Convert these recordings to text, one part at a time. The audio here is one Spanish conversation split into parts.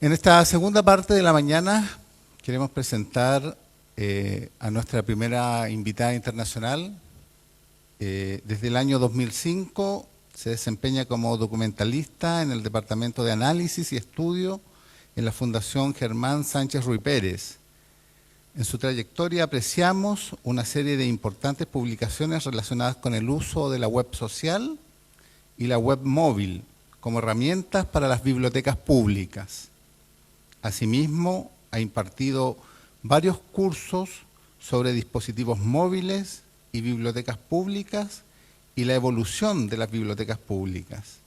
En esta segunda parte de la mañana queremos presentar a nuestra primera invitada internacional. Desde el año 2005 se desempeña como documentalista en el Departamento de Análisis y Estudio en la Fundación Germán Sánchez Ruy Pérez. En su trayectoria apreciamos una serie de importantes publicaciones relacionadas con el uso de la web social y la web móvil como herramientas para las bibliotecas públicas. Asimismo, ha impartido varios cursos sobre dispositivos móviles y bibliotecas públicas y la evolución de las bibliotecas públicas.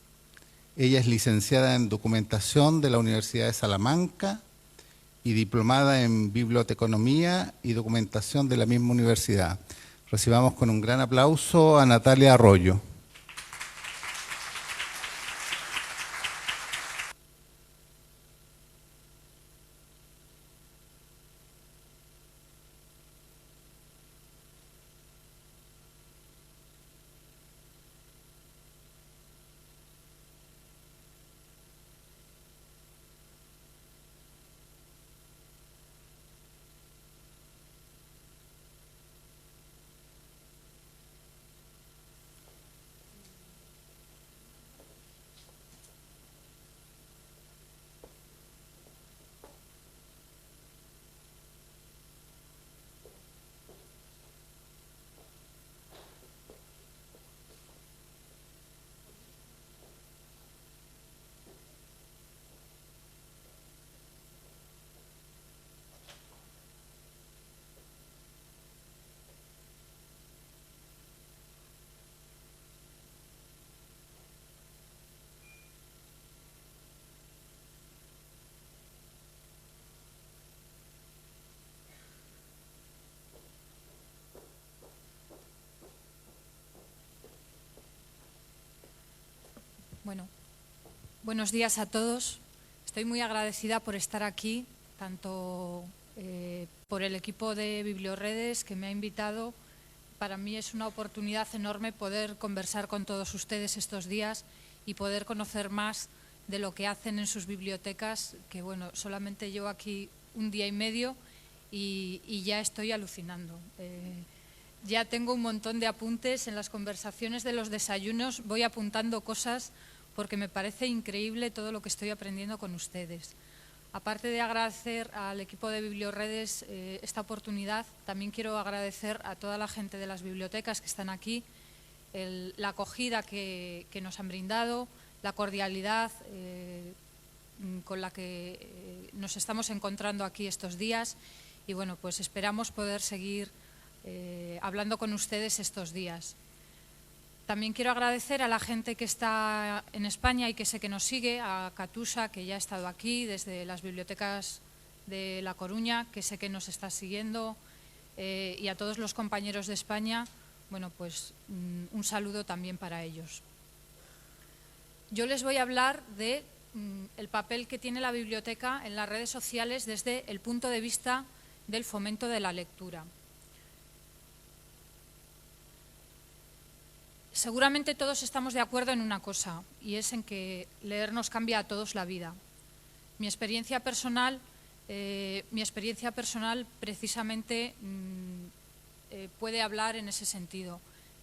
Ella es licenciada en Documentación de la Universidad de Salamanca y diplomada en Biblioteconomía y Documentación de la misma universidad. Recibamos con un gran aplauso a Natalia Arroyo. Bueno, buenos días a todos. Estoy muy agradecida por estar aquí, tanto por el equipo de Biblioredes que me ha invitado. Para mí es una oportunidad enorme poder conversar con todos ustedes estos días y poder conocer más de lo que hacen en sus bibliotecas, que bueno, solamente llevo aquí un día y medio y ya estoy alucinando. Ya tengo un montón de apuntes en las conversaciones de los desayunos, voy apuntando cosas porque me parece increíble todo lo que estoy aprendiendo con ustedes. Aparte de agradecer al equipo de Biblioredes esta oportunidad, también quiero agradecer a toda la gente de las bibliotecas que están aquí, la acogida que nos han brindado, la cordialidad con la que nos estamos encontrando aquí estos días y bueno, pues esperamos poder seguir hablando con ustedes estos días. También quiero agradecer a la gente que está en España y que sé que nos sigue, a Catusa, que ya ha estado aquí desde las bibliotecas de La Coruña, que sé que nos está siguiendo, y a todos los compañeros de España, bueno, pues un saludo también para ellos. Yo les voy a hablar de el papel que tiene la biblioteca en las redes sociales desde el punto de vista del fomento de la lectura. Seguramente todos estamos de acuerdo en una cosa, y es en que leer nos cambia a todos la vida. Mi experiencia personal precisamente puede hablar en ese sentido.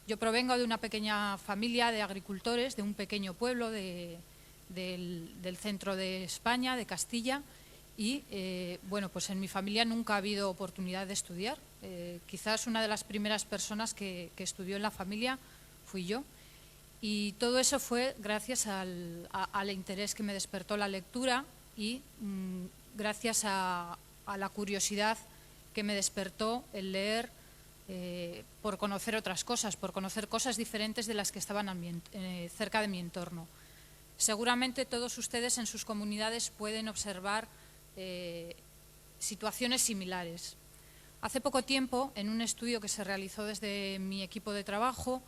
Yo provengo de una pequeña familia de agricultores, de un pequeño pueblo del centro de España, de Castilla, y bueno, pues en mi familia nunca ha habido oportunidad de estudiar. Quizás una de las primeras personas que estudió en la familia fui yo, y todo eso fue gracias al interés que me despertó la lectura y gracias a la curiosidad que me despertó el leer por conocer otras cosas, por conocer cosas diferentes de las que estaban cerca de mi entorno. Seguramente todos ustedes en sus comunidades pueden observar situaciones similares. Hace poco tiempo, en un estudio que se realizó desde mi equipo de trabajo,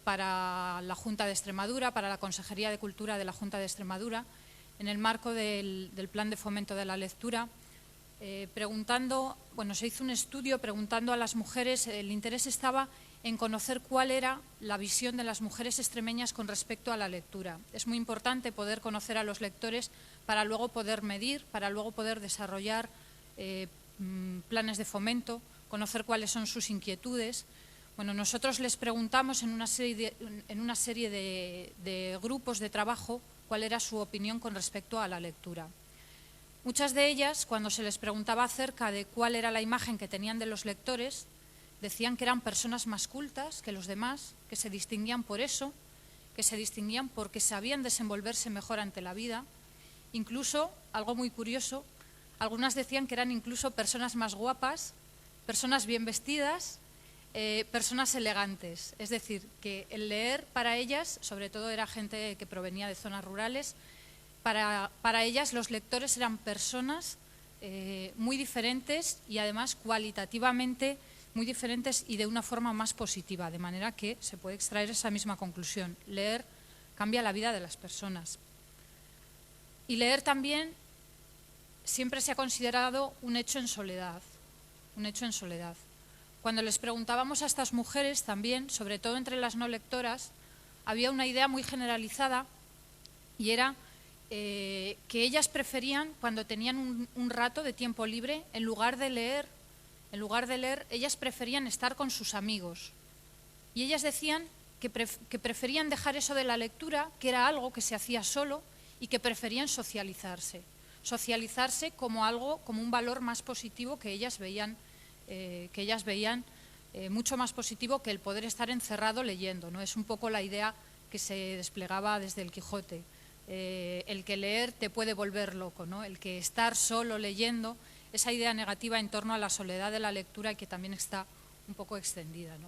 para la Junta de Extremadura, para la Consejería de Cultura de la Junta de Extremadura, en el marco del Plan de Fomento de la Lectura, se hizo un estudio preguntando a las mujeres, el interés estaba en conocer cuál era la visión de las mujeres extremeñas con respecto a la lectura. Es muy importante poder conocer a los lectores para luego poder medir, para luego poder desarrollar planes de fomento, conocer cuáles son sus inquietudes. Bueno, nosotros les preguntamos en una serie de grupos de trabajo cuál era su opinión con respecto a la lectura. Muchas de ellas, cuando se les preguntaba acerca de cuál era la imagen que tenían de los lectores, decían que eran personas más cultas que los demás, que se distinguían por eso, que se distinguían porque sabían desenvolverse mejor ante la vida. Incluso, algo muy curioso, algunas decían que eran incluso personas más guapas, personas bien vestidas, personas elegantes. Es decir, que el leer para ellas, sobre todo era gente que provenía de zonas rurales, para ellas los lectores eran personas muy diferentes y además cualitativamente muy diferentes y de una forma más positiva, de manera que se puede extraer esa misma conclusión. Leer cambia la vida de las personas. Y leer también siempre se ha considerado un hecho en soledad, un hecho en soledad. Cuando les preguntábamos a estas mujeres también, sobre todo entre las no lectoras, había una idea muy generalizada y era que ellas preferían, cuando tenían un rato de tiempo libre, en lugar de leer, ellas preferían estar con sus amigos. Y ellas decían que preferían dejar eso de la lectura, que era algo que se hacía solo, y que preferían socializarse como algo, como un valor más positivo que ellas veían mucho más positivo que el poder estar encerrado leyendo, ¿no? Es un poco la idea que se desplegaba desde el Quijote. El que leer te puede volver loco, ¿no? El que estar solo leyendo, esa idea negativa en torno a la soledad de la lectura y que también está un poco extendida, ¿no?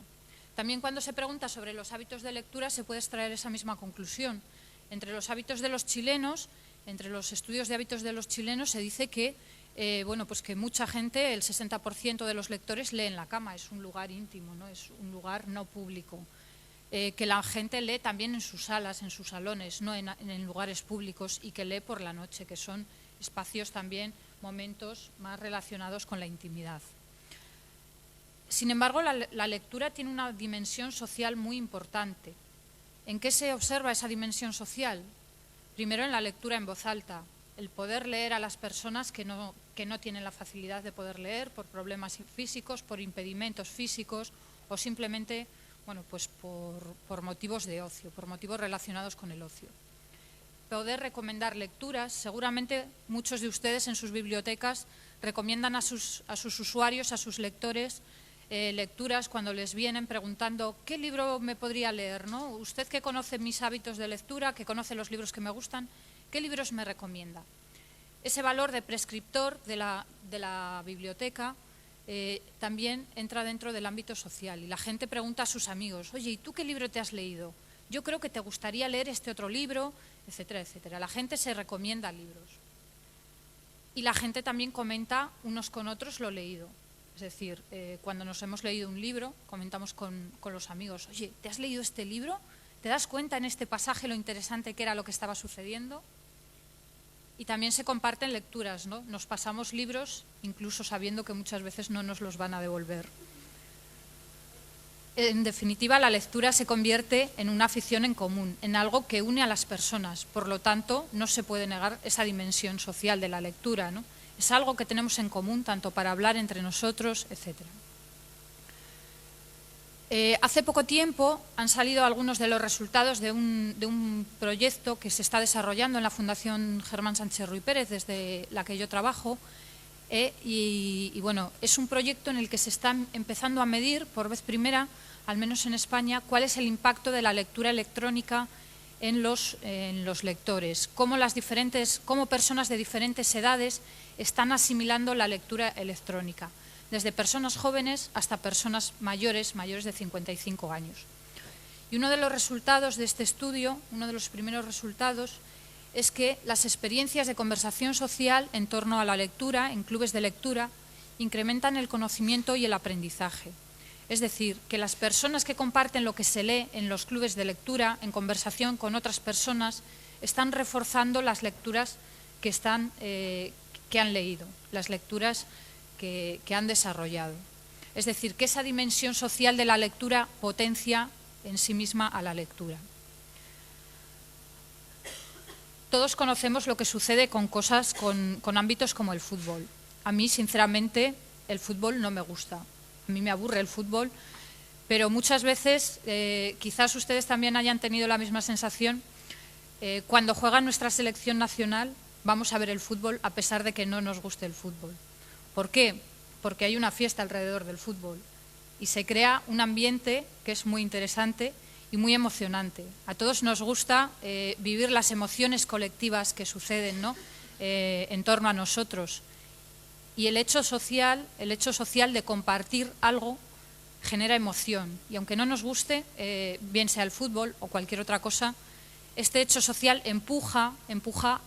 También cuando se pregunta sobre los hábitos de lectura se puede extraer esa misma conclusión. Entre los hábitos de los chilenos, entre los estudios de hábitos de los chilenos se dice que, pues que mucha gente, el 60% de los lectores lee en la cama, es un lugar íntimo, ¿no? Es un lugar no público. Que la gente lee también en sus salas, en sus salones, no en lugares públicos, y que lee por la noche, que son espacios también, momentos más relacionados con la intimidad. Sin embargo, la lectura tiene una dimensión social muy importante. ¿En qué se observa esa dimensión social? Primero, en la lectura en voz alta, el poder leer a las personas que no tienen la facilidad de poder leer por problemas físicos, por impedimentos físicos o simplemente pues por motivos de ocio, por motivos relacionados con el ocio. Poder recomendar lecturas. Seguramente muchos de ustedes en sus bibliotecas recomiendan a sus usuarios, a sus lectores, lecturas cuando les vienen preguntando ¿qué libro me podría leer? ¿No? Usted que conoce mis hábitos de lectura, que conoce los libros que me gustan, ¿qué libros me recomienda? Ese valor de prescriptor de la biblioteca también entra dentro del ámbito social y la gente pregunta a sus amigos, oye, ¿y tú qué libro te has leído? Yo creo que te gustaría leer este otro libro, etcétera, etcétera. La gente se recomienda libros y la gente también comenta unos con otros lo leído. Es decir, cuando nos hemos leído un libro, comentamos con los amigos, oye, ¿te has leído este libro? ¿Te das cuenta en este pasaje lo interesante que era lo que estaba sucediendo? Y también se comparten lecturas, ¿no? Nos pasamos libros, incluso sabiendo que muchas veces no nos los van a devolver. En definitiva, la lectura se convierte en una afición en común, en algo que une a las personas. Por lo tanto, no se puede negar esa dimensión social de la lectura, ¿no? Es algo que tenemos en común, tanto para hablar entre nosotros, etcétera. Hace poco tiempo han salido algunos de los resultados de un proyecto que se está desarrollando en la Fundación Germán Sánchez Ruy Pérez, desde la que yo trabajo, bueno, es un proyecto en el que se está empezando a medir por vez primera, al menos en España, cuál es el impacto de la lectura electrónica en los lectores, cómo personas de diferentes edades están asimilando la lectura electrónica, desde personas jóvenes hasta personas mayores de 55 años. Y uno de los resultados de este estudio, uno de los primeros resultados, es que las experiencias de conversación social en torno a la lectura, en clubes de lectura, incrementan el conocimiento y el aprendizaje. Es decir, que las personas que comparten lo que se lee en los clubes de lectura, en conversación con otras personas, están reforzando las lecturas que han leído, las lecturas que han desarrollado. Es decir, que esa dimensión social de la lectura potencia en sí misma a la lectura. Todos conocemos lo que sucede con cosas, con ámbitos como el fútbol. A mí, sinceramente, el fútbol no me gusta. A mí me aburre el fútbol, pero muchas veces, quizás ustedes también hayan tenido la misma sensación, cuando juega nuestra selección nacional, vamos a ver el fútbol a pesar de que no nos guste el fútbol. ¿Por qué? Porque hay una fiesta alrededor del fútbol y se crea un ambiente que es muy interesante y muy emocionante. A todos nos gusta vivir las emociones colectivas que suceden, ¿no? En torno a nosotros. Y el hecho social de compartir algo genera emoción. Y aunque no nos guste, bien sea el fútbol o cualquier otra cosa, este hecho social empuja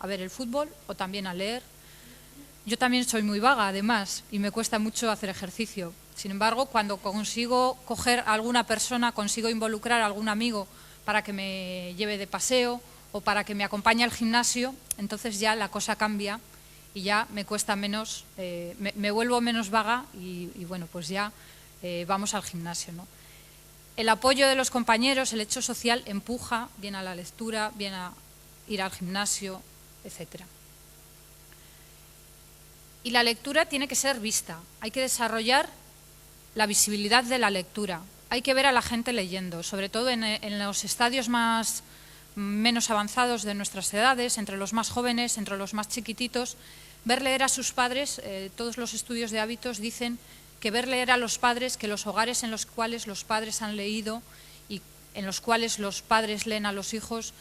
a ver el fútbol o también a leer. Yo también soy muy vaga, además, y me cuesta mucho hacer ejercicio. Sin embargo, cuando consigo coger a alguna persona, consigo involucrar a algún amigo para que me lleve de paseo o para que me acompañe al gimnasio, entonces ya la cosa cambia y ya me cuesta menos, me vuelvo menos vaga y bueno, pues ya vamos al gimnasio, ¿no? El apoyo de los compañeros, el hecho social empuja bien a la lectura, bien a ir al gimnasio, etcétera. Y la lectura tiene que ser vista, hay que desarrollar la visibilidad de la lectura, hay que ver a la gente leyendo, sobre todo en los estadios menos avanzados de nuestras edades, entre los más jóvenes, entre los más chiquititos, ver leer a sus padres, todos los estudios de hábitos dicen que ver leer a los padres, que los hogares en los cuales los padres han leído y en los cuales los padres leen a los hijos,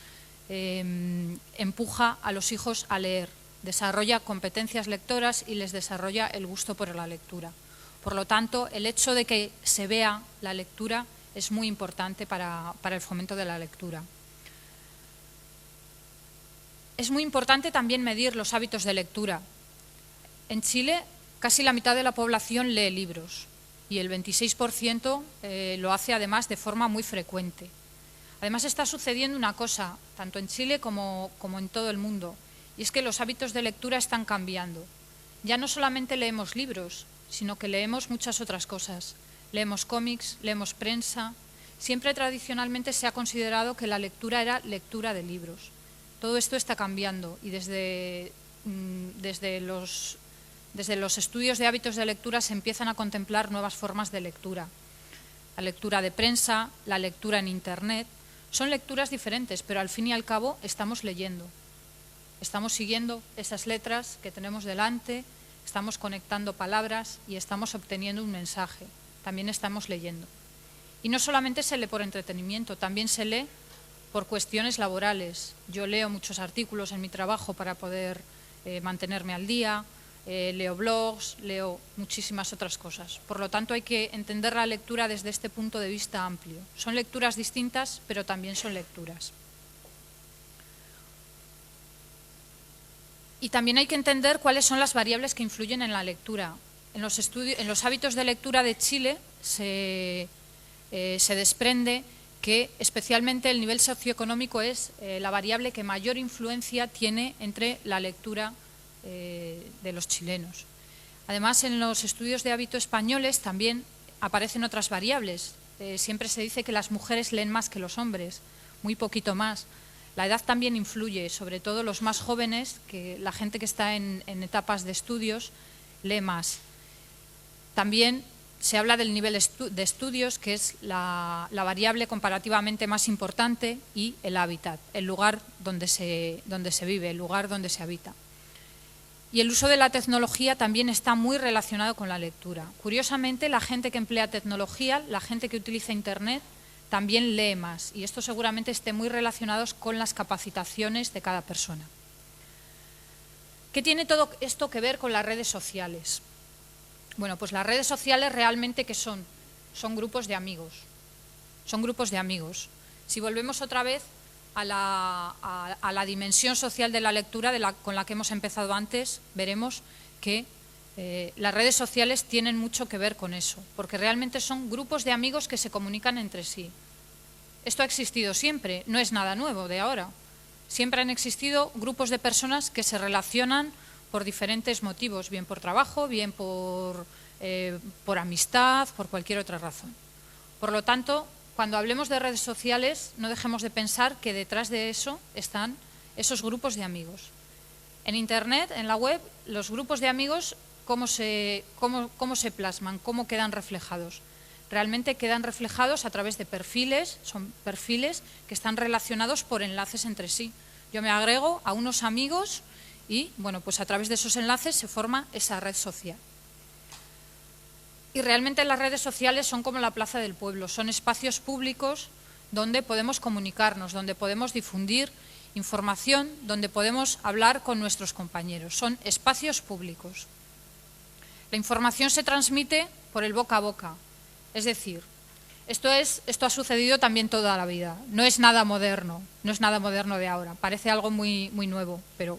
empuja a los hijos a leer. Desarrolla competencias lectoras y les desarrolla el gusto por la lectura. Por lo tanto, el hecho de que se vea la lectura es muy importante para el fomento de la lectura. Es muy importante también medir los hábitos de lectura. En Chile, casi la mitad de la población lee libros y el 26% lo hace además de forma muy frecuente. Además está sucediendo una cosa, tanto en Chile como en todo el mundo, y es que los hábitos de lectura están cambiando. Ya no solamente leemos libros, sino que leemos muchas otras cosas. Leemos cómics, leemos prensa. Siempre tradicionalmente se ha considerado que la lectura era lectura de libros. Todo esto está cambiando y desde los estudios de hábitos de lectura se empiezan a contemplar nuevas formas de lectura. La lectura de prensa, la lectura en Internet, son lecturas diferentes, pero al fin y al cabo estamos leyendo. Estamos siguiendo esas letras que tenemos delante, estamos conectando palabras y estamos obteniendo un mensaje. También estamos leyendo. Y no solamente se lee por entretenimiento, también se lee por cuestiones laborales. Yo leo muchos artículos en mi trabajo para poder mantenerme al día, leo blogs, leo muchísimas otras cosas. Por lo tanto, hay que entender la lectura desde este punto de vista amplio. Son lecturas distintas, pero también son lecturas. Y también hay que entender cuáles son las variables que influyen en la lectura. En los hábitos de lectura de Chile se desprende que especialmente el nivel socioeconómico es la variable que mayor influencia tiene entre la lectura de los chilenos. Además, en los estudios de hábito españoles también aparecen otras variables. Siempre se dice que las mujeres leen más que los hombres, muy poquito más. La edad también influye, sobre todo los más jóvenes, que la gente que está en etapas de estudios lee más. También se habla del nivel de estudios, que es la variable comparativamente más importante, y el hábitat, el lugar donde se vive, el lugar donde se habita. Y el uso de la tecnología también está muy relacionado con la lectura. Curiosamente, la gente que emplea tecnología, la gente que utiliza Internet, también lee más, y esto seguramente esté muy relacionado con las capacitaciones de cada persona. ¿Qué tiene todo esto que ver con las redes sociales? Bueno, pues las redes sociales realmente ¿qué son? Son grupos de amigos. Son grupos de amigos. Si volvemos otra vez a la dimensión social de la lectura con la que hemos empezado antes, veremos que las redes sociales tienen mucho que ver con eso, porque realmente son grupos de amigos que se comunican entre sí. Esto ha existido siempre, no es nada nuevo de ahora. Siempre han existido grupos de personas que se relacionan por diferentes motivos, bien por trabajo, bien por por amistad, por cualquier otra razón. Por lo tanto, cuando hablemos de redes sociales, no dejemos de pensar que detrás de eso están esos grupos de amigos. En Internet, en la web, los grupos de amigos, ¿cómo se plasman? ¿Cómo quedan reflejados? Realmente quedan reflejados a través de perfiles, son perfiles que están relacionados por enlaces entre sí. Yo me agrego a unos amigos y, bueno, pues a través de esos enlaces se forma esa red social. Y realmente las redes sociales son como la plaza del pueblo, son espacios públicos donde podemos comunicarnos, donde podemos difundir información, donde podemos hablar con nuestros compañeros. Son espacios públicos. La información se transmite por el boca a boca. Es decir, esto ha sucedido también toda la vida. No es nada moderno, no es nada moderno de ahora. Parece algo muy nuevo, pero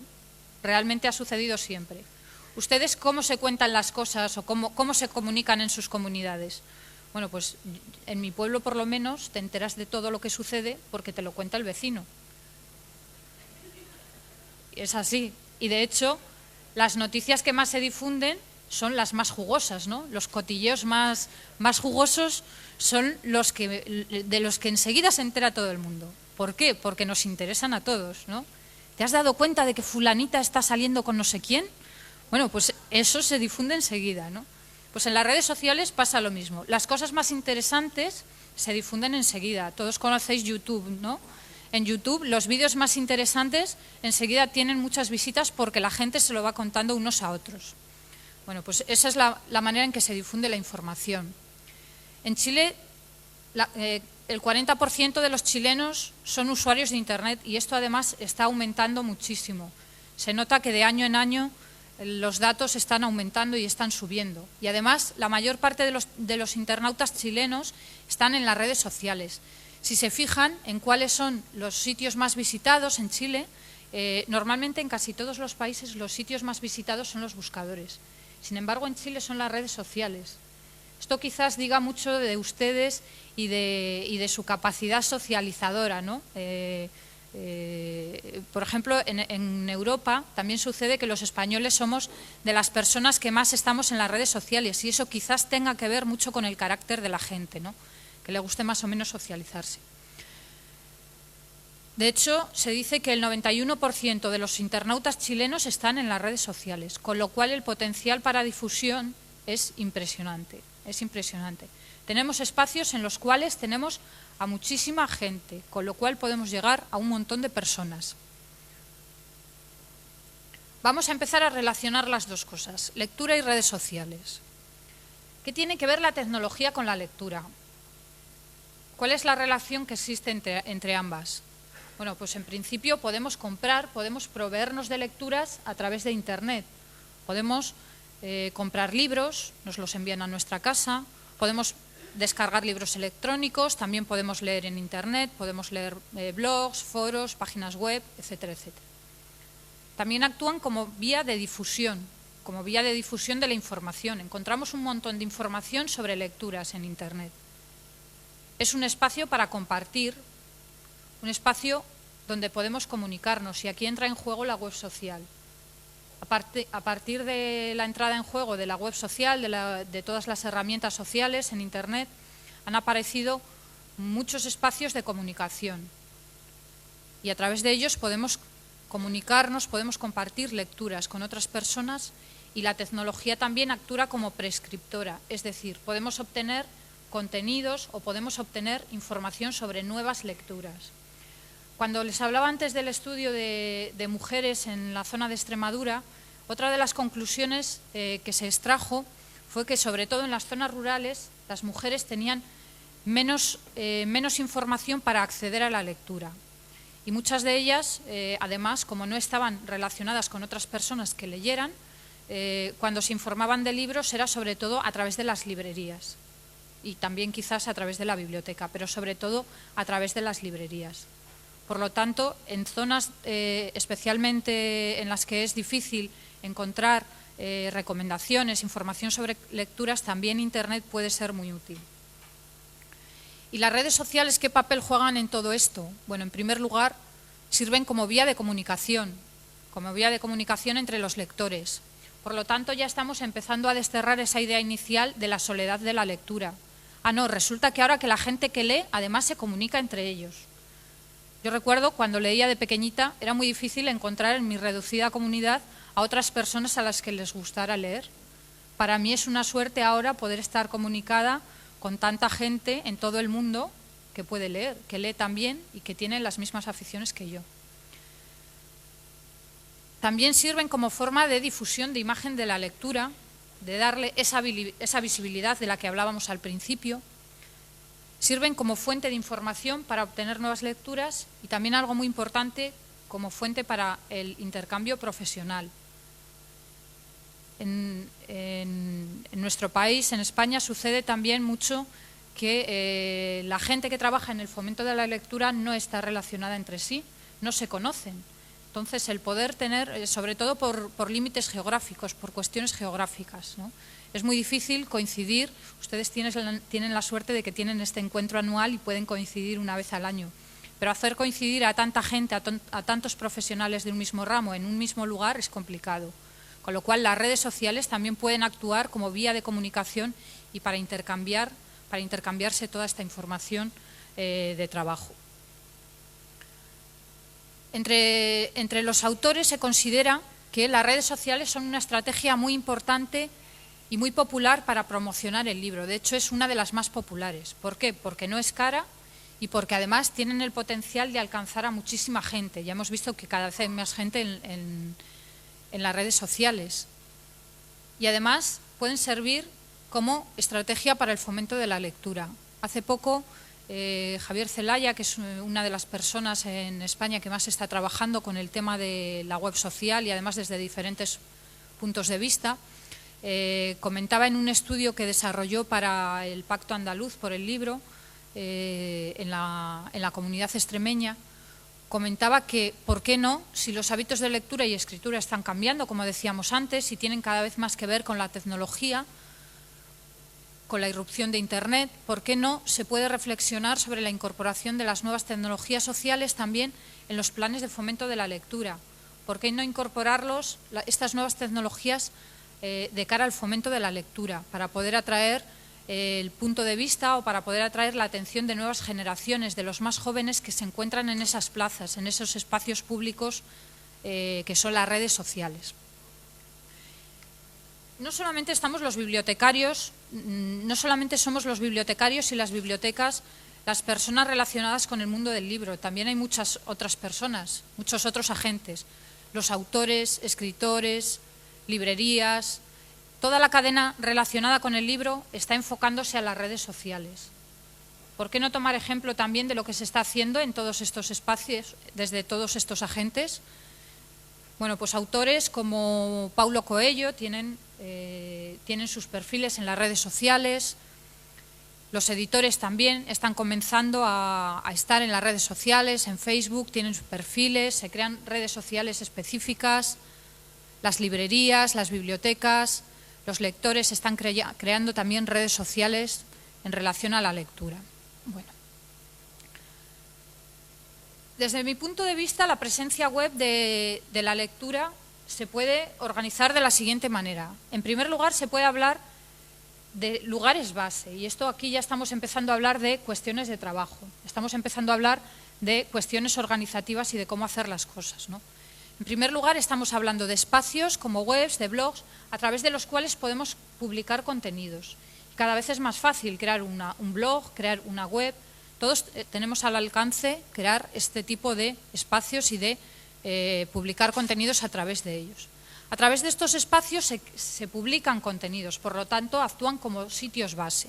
realmente ha sucedido siempre. ¿Ustedes cómo se cuentan las cosas o cómo se comunican en sus comunidades? Bueno, pues en mi pueblo por lo menos te enteras de todo lo que sucede porque te lo cuenta el vecino. Es así. Y de hecho, las noticias que más se difunden son las más jugosas, ¿no? Los cotilleos más jugosos son de los que enseguida se entera todo el mundo. ¿Por qué? Porque nos interesan a todos, ¿no? ¿Te has dado cuenta de que fulanita está saliendo con no sé quién? Bueno, pues eso se difunde enseguida, ¿no? Pues en las redes sociales pasa lo mismo. Las cosas más interesantes se difunden enseguida. Todos conocéis YouTube, ¿no? En YouTube los vídeos más interesantes enseguida tienen muchas visitas porque la gente se lo va contando unos a otros. Bueno, pues esa es la manera en que se difunde la información. En Chile, el 40% de los chilenos son usuarios de Internet y esto además está aumentando muchísimo. Se nota que de año en año los datos están aumentando y están subiendo. Y además, la mayor parte de los internautas chilenos están en las redes sociales. Si se fijan en cuáles son los sitios más visitados en Chile, normalmente en casi todos los países los sitios más visitados son los buscadores. Sin embargo, en Chile son las redes sociales. Esto quizás diga mucho de ustedes y de su capacidad socializadora, ¿no? Por ejemplo, en Europa también sucede que los españoles somos de las personas que más estamos en las redes sociales y eso quizás tenga que ver mucho con el carácter de la gente, ¿no? Que le guste más o menos socializarse. De hecho, se dice que el 91% de los internautas chilenos están en las redes sociales, con lo cual el potencial para difusión es impresionante. Tenemos espacios en los cuales tenemos a muchísima gente, con lo cual podemos llegar a un montón de personas. Vamos a empezar a relacionar las dos cosas, lectura y redes sociales. ¿Qué tiene que ver la tecnología con la lectura? ¿Cuál es la relación que existe entre ambas? Bueno, pues en principio podemos proveernos de lecturas a través de Internet. Podemos comprar libros, nos los envían a nuestra casa, podemos descargar libros electrónicos, también podemos leer en Internet, podemos leer blogs, foros, páginas web, etcétera, etcétera. También actúan como vía de difusión de la información. Encontramos un montón de información sobre lecturas en Internet. Es un espacio para compartir, un espacio donde podemos comunicarnos y aquí entra en juego la web social. A partir de la entrada en juego de la web social, de todas las herramientas sociales en Internet, han aparecido muchos espacios de comunicación y a través de ellos podemos comunicarnos, podemos compartir lecturas con otras personas y la tecnología también actúa como prescriptora, es decir, podemos obtener contenidos o podemos obtener información sobre nuevas lecturas. Cuando les hablaba antes del estudio de mujeres en la zona de Extremadura, otra de las conclusiones que se extrajo fue que, sobre todo en las zonas rurales, las mujeres tenían menos información para acceder a la lectura. Y muchas de ellas, además, como no estaban relacionadas con otras personas que leyeran, cuando se informaban de libros era sobre todo a través de las librerías y también quizás a través de la biblioteca, pero sobre todo a través de las librerías. Por lo tanto, en zonas especialmente en las que es difícil encontrar recomendaciones, información sobre lecturas, también Internet puede ser muy útil. ¿Y las redes sociales qué papel juegan en todo esto? Bueno, en primer lugar, sirven como vía de comunicación entre los lectores. Por lo tanto, ya estamos empezando a desterrar esa idea inicial de la soledad de la lectura. Ah, no, resulta que ahora que la gente que lee, además se comunica entre ellos. Yo recuerdo cuando leía de pequeñita, era muy difícil encontrar en mi reducida comunidad a otras personas a las que les gustara leer. Para mí es una suerte ahora poder estar comunicada con tanta gente en todo el mundo que puede leer, que lee también y que tiene las mismas aficiones que yo. También sirven como forma de difusión de imagen de la lectura, de darle esa visibilidad de la que hablábamos al principio. Sirven como fuente de información para obtener nuevas lecturas y también algo muy importante, como fuente para el intercambio profesional. En nuestro país, en España, sucede también mucho que la gente que trabaja en el fomento de la lectura no está relacionada entre sí, no se conocen. Entonces, el poder tener, sobre todo por límites geográficos, por cuestiones geográficas, ¿no? Es muy difícil coincidir. Ustedes tienen la suerte de que tienen este encuentro anual y pueden coincidir una vez al año. Pero hacer coincidir a tanta gente, a tantos profesionales de un mismo ramo en un mismo lugar es complicado. Con lo cual, las redes sociales también pueden actuar como vía de comunicación y para intercambiarse toda esta información de trabajo. Entre los autores se considera que las redes sociales son una estrategia muy importante y muy popular para promocionar el libro. De hecho, es una de las más populares. ¿Por qué? Porque no es cara y porque además tienen el potencial de alcanzar a muchísima gente. Ya hemos visto que cada vez hay más gente en las redes sociales. Y además pueden servir como estrategia para el fomento de la lectura. Hace poco Javier Zelaya, que es una de las personas en España que más está trabajando con el tema de la web social y además desde diferentes puntos de vista, comentaba en un estudio que desarrolló para el Pacto Andaluz por el libro en la comunidad extremeña, comentaba que, ¿por qué no? Si los hábitos de lectura y escritura están cambiando, como decíamos antes, y tienen cada vez más que ver con la tecnología, con la irrupción de Internet, ¿por qué no se puede reflexionar sobre la incorporación de las nuevas tecnologías sociales también en los planes de fomento de la lectura? ¿Por qué no incorporarlos, estas nuevas tecnologías, de cara al fomento de la lectura, para poder atraer el punto de vista o para poder atraer la atención de nuevas generaciones, de los más jóvenes que se encuentran en esas plazas, en esos espacios públicos que son las redes sociales? No solamente estamos los bibliotecarios, no solamente somos los bibliotecarios y las bibliotecas las personas relacionadas con el mundo del libro, también hay muchas otras personas, muchos otros agentes, los autores, escritores, librerías. Toda la cadena relacionada con el libro está enfocándose a las redes sociales. ¿Por qué no tomar ejemplo también de lo que se está haciendo en todos estos espacios, desde todos estos agentes? Bueno, pues autores como Paulo Coelho tienen sus perfiles en las redes sociales. Los editores también están comenzando a estar en las redes sociales, en Facebook, tienen sus perfiles, se crean redes sociales específicas. Las librerías, las bibliotecas, los lectores están creando también redes sociales en relación a la lectura. Bueno. Desde mi punto de vista, la presencia web de la lectura se puede organizar de la siguiente manera. En primer lugar, se puede hablar de lugares base, y esto aquí ya estamos empezando a hablar de cuestiones de trabajo, estamos empezando a hablar de cuestiones organizativas y de cómo hacer las cosas, ¿no? En primer lugar, estamos hablando de espacios como webs, de blogs, a través de los cuales podemos publicar contenidos. Cada vez es más fácil crear un blog, crear una web. Todos tenemos al alcance crear este tipo de espacios y de publicar contenidos a través de ellos. A través de estos espacios se publican contenidos, por lo tanto, actúan como sitios base.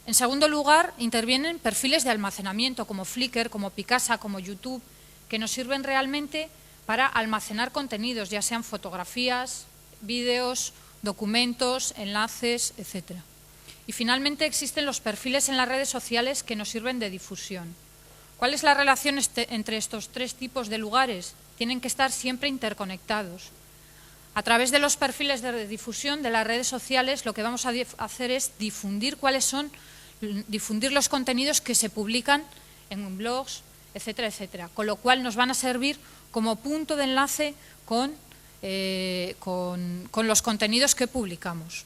En segundo lugar, intervienen perfiles de almacenamiento como Flickr, como Picasa, como YouTube, que nos sirven realmente para almacenar contenidos, ya sean fotografías, vídeos, documentos, enlaces, etc. Y finalmente existen los perfiles en las redes sociales que nos sirven de difusión. ¿Cuál es la relación entre estos tres tipos de lugares? Tienen que estar siempre interconectados. A través de los perfiles de difusión de las redes sociales, lo que vamos a hacer es difundir difundir los contenidos que se publican en blogs, etcétera, etcétera. Con lo cual nos van a servir como punto de enlace con con los contenidos que publicamos.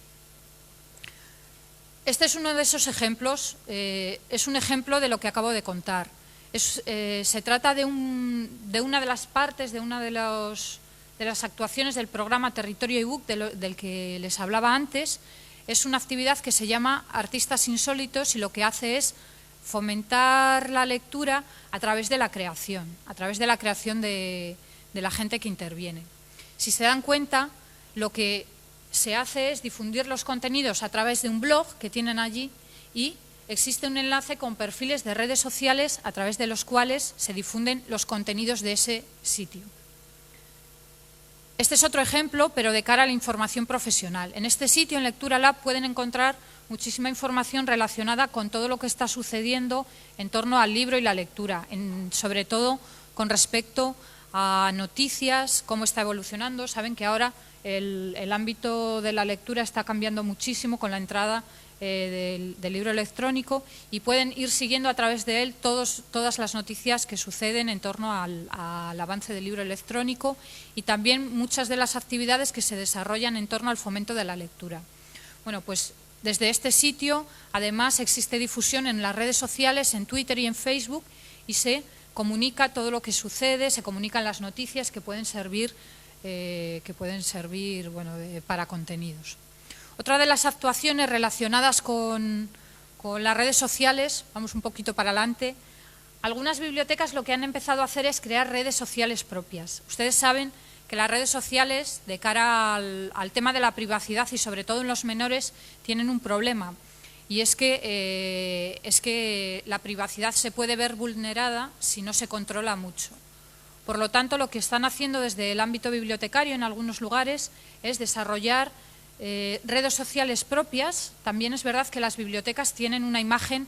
Este es uno de esos ejemplos, es un ejemplo de lo que acabo de contar. Se trata de una de las partes, de una de las actuaciones del programa Territorio ebook del que les hablaba antes. Es una actividad que se llama Artistas Insólitos y lo que hace es fomentar la lectura a través de la creación, de la gente que interviene. Si se dan cuenta, lo que se hace es difundir los contenidos a través de un blog que tienen allí y existe un enlace con perfiles de redes sociales a través de los cuales se difunden los contenidos de ese sitio. Este es otro ejemplo, pero de cara a la información profesional. En este sitio, en Lectura Lab, pueden encontrar muchísima información relacionada con todo lo que está sucediendo en torno al libro y la lectura, sobre todo con respecto a noticias, cómo está evolucionando. Saben que ahora el ámbito de la lectura está cambiando muchísimo con la entrada del libro electrónico y pueden ir siguiendo a través de él todas las noticias que suceden en torno al avance del libro electrónico y también muchas de las actividades que se desarrollan en torno al fomento de la lectura. Bueno, pues desde este sitio además existe difusión en las redes sociales, en Twitter y en Facebook, y se comunica todo lo que sucede, se comunican las noticias que pueden servir bueno, para contenidos. Otra de las actuaciones relacionadas con las redes sociales, vamos un poquito para adelante, algunas bibliotecas lo que han empezado a hacer es crear redes sociales propias. Ustedes saben que las redes sociales, de cara al tema de la privacidad y sobre todo en los menores, tienen un problema. Y es que la privacidad se puede ver vulnerada si no se controla mucho. Por lo tanto, lo que están haciendo desde el ámbito bibliotecario en algunos lugares es desarrollar redes sociales propias. También es verdad que las bibliotecas tienen una imagen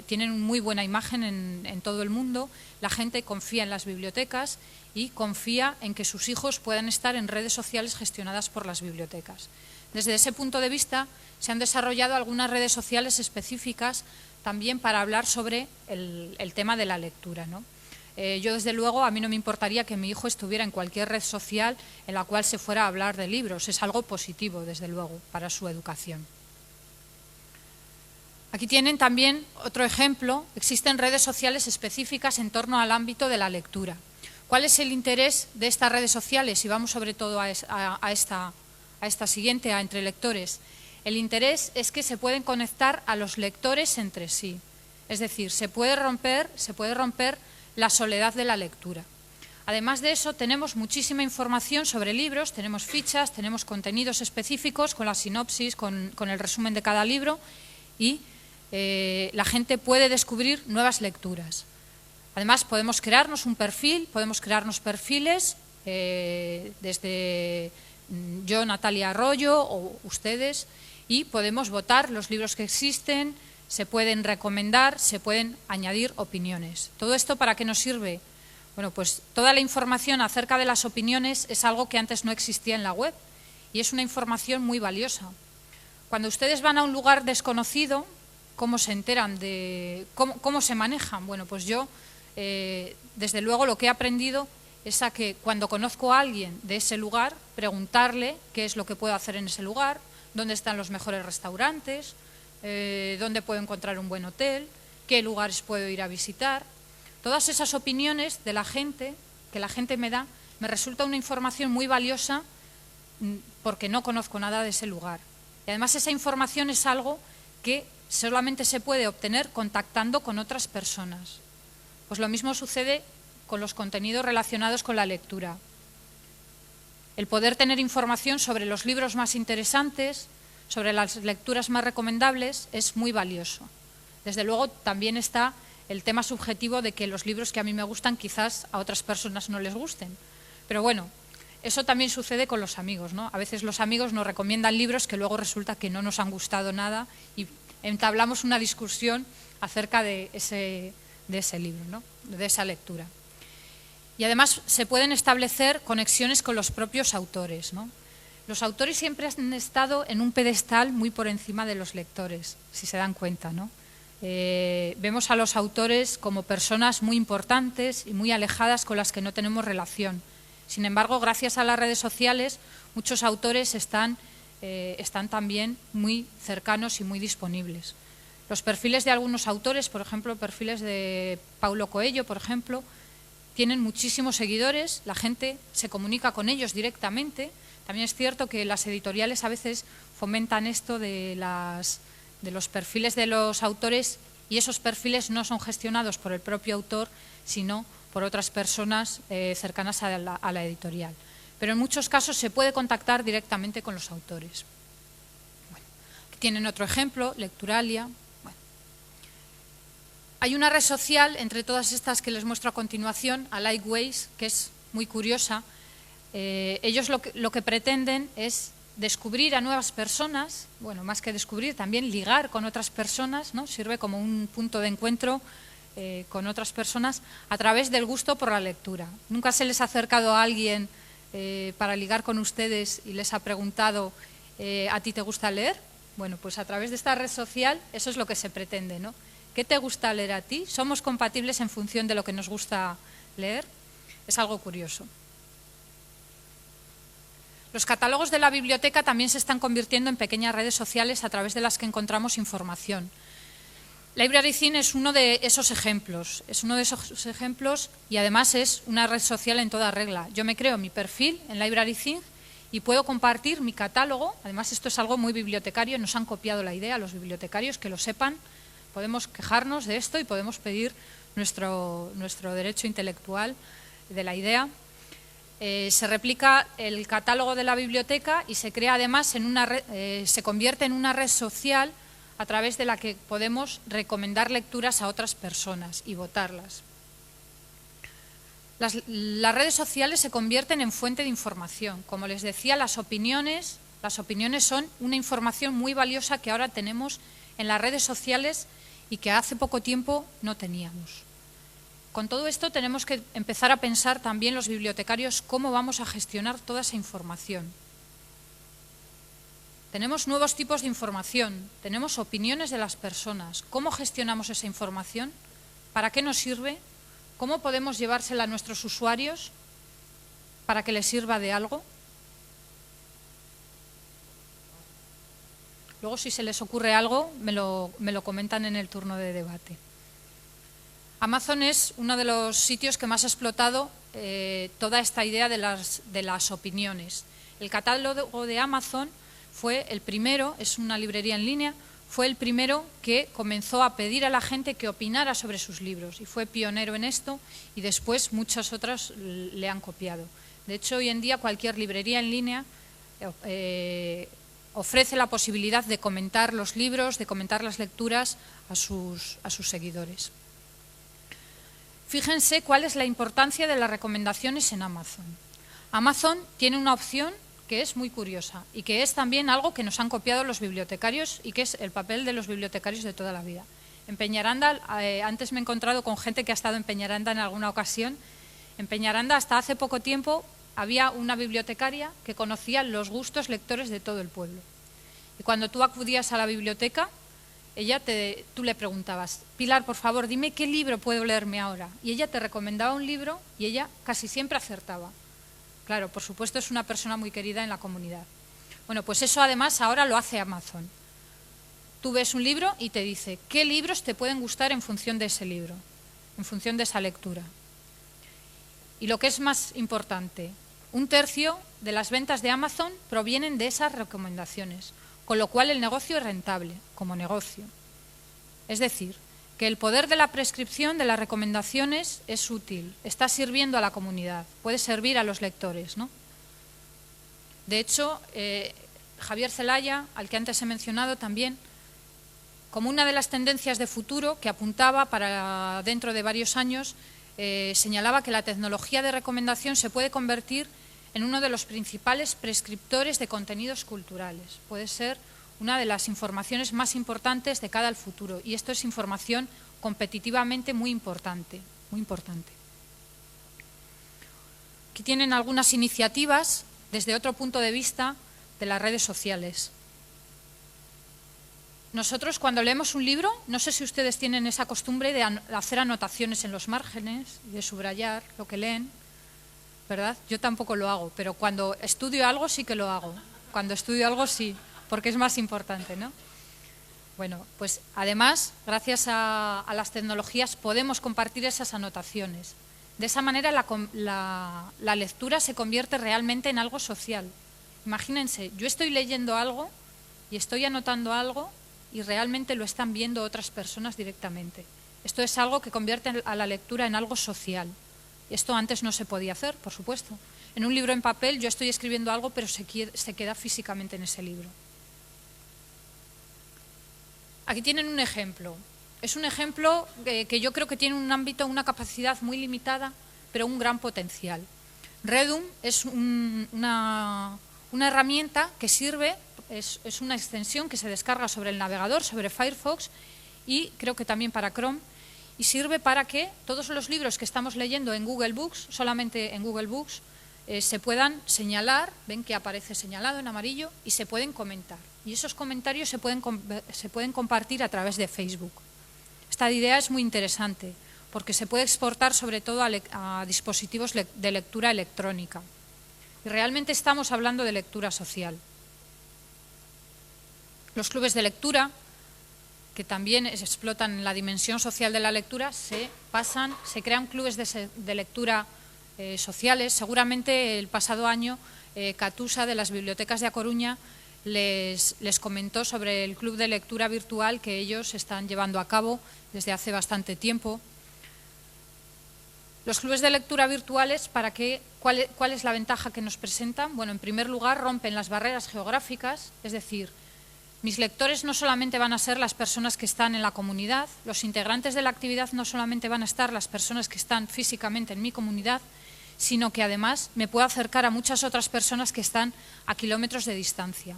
tienen muy buena imagen en todo el mundo. La gente confía en las bibliotecas y confía en que sus hijos puedan estar en redes sociales gestionadas por las bibliotecas. Desde ese punto de vista, se han desarrollado algunas redes sociales específicas también para hablar sobre el tema de la lectura, ¿no? Yo, desde luego, a mí no me importaría que mi hijo estuviera en cualquier red social en la cual se fuera a hablar de libros. Es algo positivo, desde luego, para su educación. Aquí tienen también otro ejemplo. Existen redes sociales específicas en torno al ámbito de la lectura. ¿Cuál es el interés de estas redes sociales? Y vamos sobre todo a esta siguiente, a Entre Lectores. El interés es que se pueden conectar a los lectores entre sí. Es decir, se puede romper la soledad de la lectura. Además de eso, tenemos muchísima información sobre libros, tenemos fichas, tenemos contenidos específicos con la sinopsis, con el resumen de cada libro y la gente puede descubrir nuevas lecturas. Además, podemos crearnos un perfil, podemos crearnos perfiles desde yo, Natalia Arroyo, o ustedes, y podemos votar los libros que existen. Se pueden recomendar, se pueden añadir opiniones. ¿Todo esto para qué nos sirve? Bueno, pues toda la información acerca de las opiniones es algo que antes no existía en la web y es una información muy valiosa. Cuando ustedes van a un lugar desconocido, ¿cómo se enteran de cómo se manejan? Bueno, pues yo, desde luego, lo que he aprendido es a que cuando conozco a alguien de ese lugar, preguntarle qué es lo que puedo hacer en ese lugar, dónde están los mejores restaurantes, dónde puedo encontrar un buen hotel, qué lugares puedo ir a visitar. Todas esas opiniones de la gente, que la gente me da, me resulta una información muy valiosa porque no conozco nada de ese lugar. Y además esa información es algo que solamente se puede obtener contactando con otras personas. Pues lo mismo sucede con los contenidos relacionados con la lectura. El poder tener información sobre los libros más interesantes, sobre las lecturas más recomendables, es muy valioso. Desde luego también está el tema subjetivo de que los libros que a mí me gustan quizás a otras personas no les gusten. Pero bueno, eso también sucede con los amigos, ¿no? A veces los amigos nos recomiendan libros que luego resulta que no nos han gustado nada y entablamos una discusión acerca de ese libro, ¿no? De esa lectura. Y además se pueden establecer conexiones con los propios autores, ¿no? Los autores siempre han estado en un pedestal muy por encima de los lectores, si se dan cuenta, ¿no? Vemos a los autores como personas muy importantes y muy alejadas con las que no tenemos relación. Sin embargo, gracias a las redes sociales, muchos autores están también muy cercanos y muy disponibles. Los perfiles de algunos autores, por ejemplo, perfiles de Paulo Coelho, por ejemplo, tienen muchísimos seguidores, la gente se comunica con ellos directamente. También es cierto que las editoriales a veces fomentan esto de los perfiles de los autores, y esos perfiles no son gestionados por el propio autor, sino por otras personas cercanas a la editorial. Pero en muchos casos se puede contactar directamente con los autores. Bueno, aquí tienen otro ejemplo, Lecturalia. Bueno. Hay una red social, entre todas estas que les muestro a continuación, a Likeways, que es muy curiosa. Ellos lo que pretenden es descubrir a nuevas personas, bueno, más que descubrir, también ligar con otras personas, ¿no? Sirve como un punto de encuentro con otras personas a través del gusto por la lectura. ¿Nunca se les ha acercado a alguien para ligar con ustedes y les ha preguntado ¿a ti te gusta leer? Bueno, pues a través de esta red social eso es lo que se pretende, ¿no? ¿Qué te gusta leer a ti? ¿Somos compatibles en función de lo que nos gusta leer? Es algo curioso. Los catálogos de la biblioteca también se están convirtiendo en pequeñas redes sociales a través de las que encontramos información. LibraryThing es uno de esos ejemplos, y además es una red social en toda regla. Yo me creo mi perfil en LibraryThing y puedo compartir mi catálogo. Además, esto es algo muy bibliotecario, nos han copiado la idea los bibliotecarios, que lo sepan. Podemos quejarnos de esto y podemos pedir nuestro derecho intelectual de la idea. Se replica el catálogo de la biblioteca y se crea además se convierte en una red social a través de la que podemos recomendar lecturas a otras personas y votarlas. Las redes sociales se convierten en fuente de información. Como les decía, las opiniones son una información muy valiosa que ahora tenemos en las redes sociales y que hace poco tiempo no teníamos. Con todo esto tenemos que empezar a pensar también los bibliotecarios cómo vamos a gestionar toda esa información. Tenemos nuevos tipos de información, tenemos opiniones de las personas. ¿Cómo gestionamos esa información? ¿Para qué nos sirve? ¿Cómo podemos llevársela a nuestros usuarios para que les sirva de algo? Luego, si se les ocurre algo, me lo comentan en el turno de debate. Amazon es uno de los sitios que más ha explotado toda esta idea de las opiniones. El catálogo de Amazon fue el primero, es una librería en línea, fue el primero que comenzó a pedir a la gente que opinara sobre sus libros y fue pionero en esto, y después muchas otras le han copiado. De hecho, hoy en día cualquier librería en línea ofrece la posibilidad de comentar los libros, de comentar las lecturas a sus seguidores. Fíjense cuál es la importancia de las recomendaciones en Amazon. Amazon tiene una opción que es muy curiosa y que es también algo que nos han copiado los bibliotecarios y que es el papel de los bibliotecarios de toda la vida. En Peñaranda, antes me he encontrado con gente que ha estado en Peñaranda en alguna ocasión. En Peñaranda, hasta hace poco tiempo, había una bibliotecaria que conocía los gustos lectores de todo el pueblo. Y cuando tú acudías a la biblioteca, tú le preguntabas: Pilar, por favor, dime qué libro puedo leerme ahora. Y ella te recomendaba un libro y ella casi siempre acertaba. Claro, por supuesto, es una persona muy querida en la comunidad. Bueno, pues eso además ahora lo hace Amazon. Tú ves un libro y te dice qué libros te pueden gustar en función de ese libro, en función de esa lectura. Y lo que es más importante, 1/3 de las ventas de Amazon provienen de esas recomendaciones, con lo cual el negocio es rentable como negocio. Es decir, que el poder de la prescripción de las recomendaciones es útil, está sirviendo a la comunidad, puede servir a los lectores, ¿no? De hecho, Javier Zelaya, al que antes he mencionado también, como una de las tendencias de futuro que apuntaba para dentro de varios años, señalaba que la tecnología de recomendación se puede convertir en uno de los principales prescriptores de contenidos culturales. Puede ser una de las informaciones más importantes de cara al futuro, y esto es información competitivamente muy importante, muy importante. Aquí tienen algunas iniciativas desde otro punto de vista de las redes sociales. Nosotros, cuando leemos un libro, no sé si ustedes tienen esa costumbre de hacer anotaciones en los márgenes, de subrayar lo que leen. ¿verdad? Yo tampoco lo hago, pero cuando estudio algo sí que lo hago. Cuando estudio algo sí, porque es más importante, ¿no? Bueno, pues además, gracias a las tecnologías podemos compartir esas anotaciones. De esa manera la lectura se convierte realmente en algo social. Imagínense, yo estoy leyendo algo y estoy anotando algo y realmente lo están viendo otras personas directamente. Esto es algo que convierte a la lectura en algo social. Esto antes no se podía hacer, por supuesto. En un libro en papel yo estoy escribiendo algo, pero se queda físicamente en ese libro. Aquí tienen un ejemplo. Es un ejemplo que yo creo que tiene un ámbito, una capacidad muy limitada, pero un gran potencial. Redum es una herramienta que sirve, es una extensión que se descarga sobre el navegador, sobre Firefox y creo que también para Chrome, y sirve para que todos los libros que estamos leyendo en Google Books, solamente en Google Books, se puedan señalar, ven que aparece señalado en amarillo, y se pueden comentar. Y esos comentarios se pueden compartir a través de Facebook. Esta idea es muy interesante porque se puede exportar sobre todo a dispositivos de lectura electrónica. Y realmente estamos hablando de lectura social. Los clubes de lectura, que también explotan la dimensión social de la lectura, se crean clubes de lectura sociales. Seguramente el pasado año Catusa de las bibliotecas de A Coruña les comentó sobre el club de lectura virtual que ellos están llevando a cabo desde hace bastante tiempo. Los clubes de lectura virtuales, ¿cuál es la ventaja que nos presentan? Bueno, en primer lugar, rompen las barreras geográficas, es decir, mis lectores no solamente van a ser las personas que están en la comunidad, los integrantes de la actividad no solamente van a estar las personas que están físicamente en mi comunidad, sino que además me puedo acercar a muchas otras personas que están a kilómetros de distancia.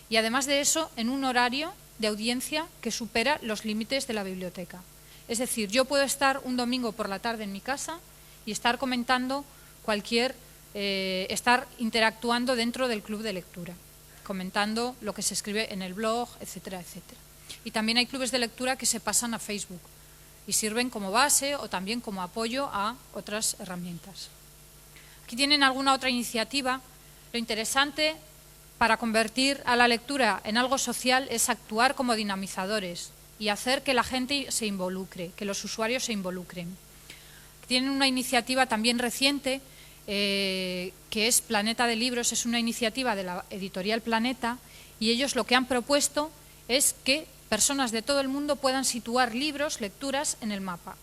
Y además de eso, en un horario de audiencia que supera los límites de la biblioteca. Es decir, yo puedo estar un domingo por la tarde en mi casa y estar comentando estar interactuando dentro del club de lectura, comentando lo que se escribe en el blog, etcétera, etcétera. Y también hay clubes de lectura que se pasan a Facebook y sirven como base o también como apoyo a otras herramientas. Aquí tienen alguna otra iniciativa. Lo interesante para convertir a la lectura en algo social es actuar como dinamizadores y hacer que la gente se involucre, que los usuarios se involucren. Tienen una iniciativa también reciente que es Planeta de Libros, es una iniciativa de la editorial Planeta, y ellos lo que han propuesto es que personas de todo el mundo puedan situar libros, lecturas en el mapa.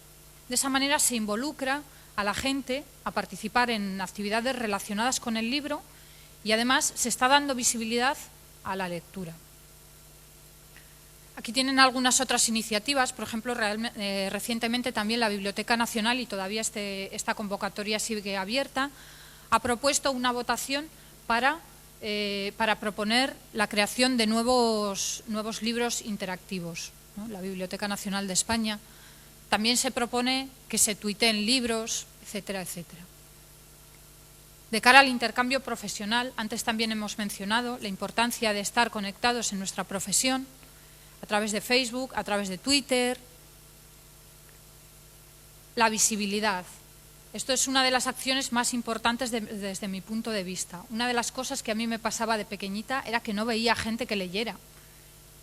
De esa manera se involucra a la gente a participar en actividades relacionadas con el libro y además se está dando visibilidad a la lectura. Aquí tienen algunas otras iniciativas, por ejemplo, recientemente también la Biblioteca Nacional, y todavía esta convocatoria sigue abierta, ha propuesto una votación para proponer la creación de nuevos libros interactivos, ¿no? La Biblioteca Nacional de España. También se propone que se tuiteen libros, etcétera, etcétera. De cara al intercambio profesional, antes también hemos mencionado la importancia de estar conectados en nuestra profesión, a través de Facebook, a través de Twitter. La visibilidad. Esto es una de las acciones más importantes desde mi punto de vista. Una de las cosas que a mí me pasaba de pequeñita era que no veía gente que leyera.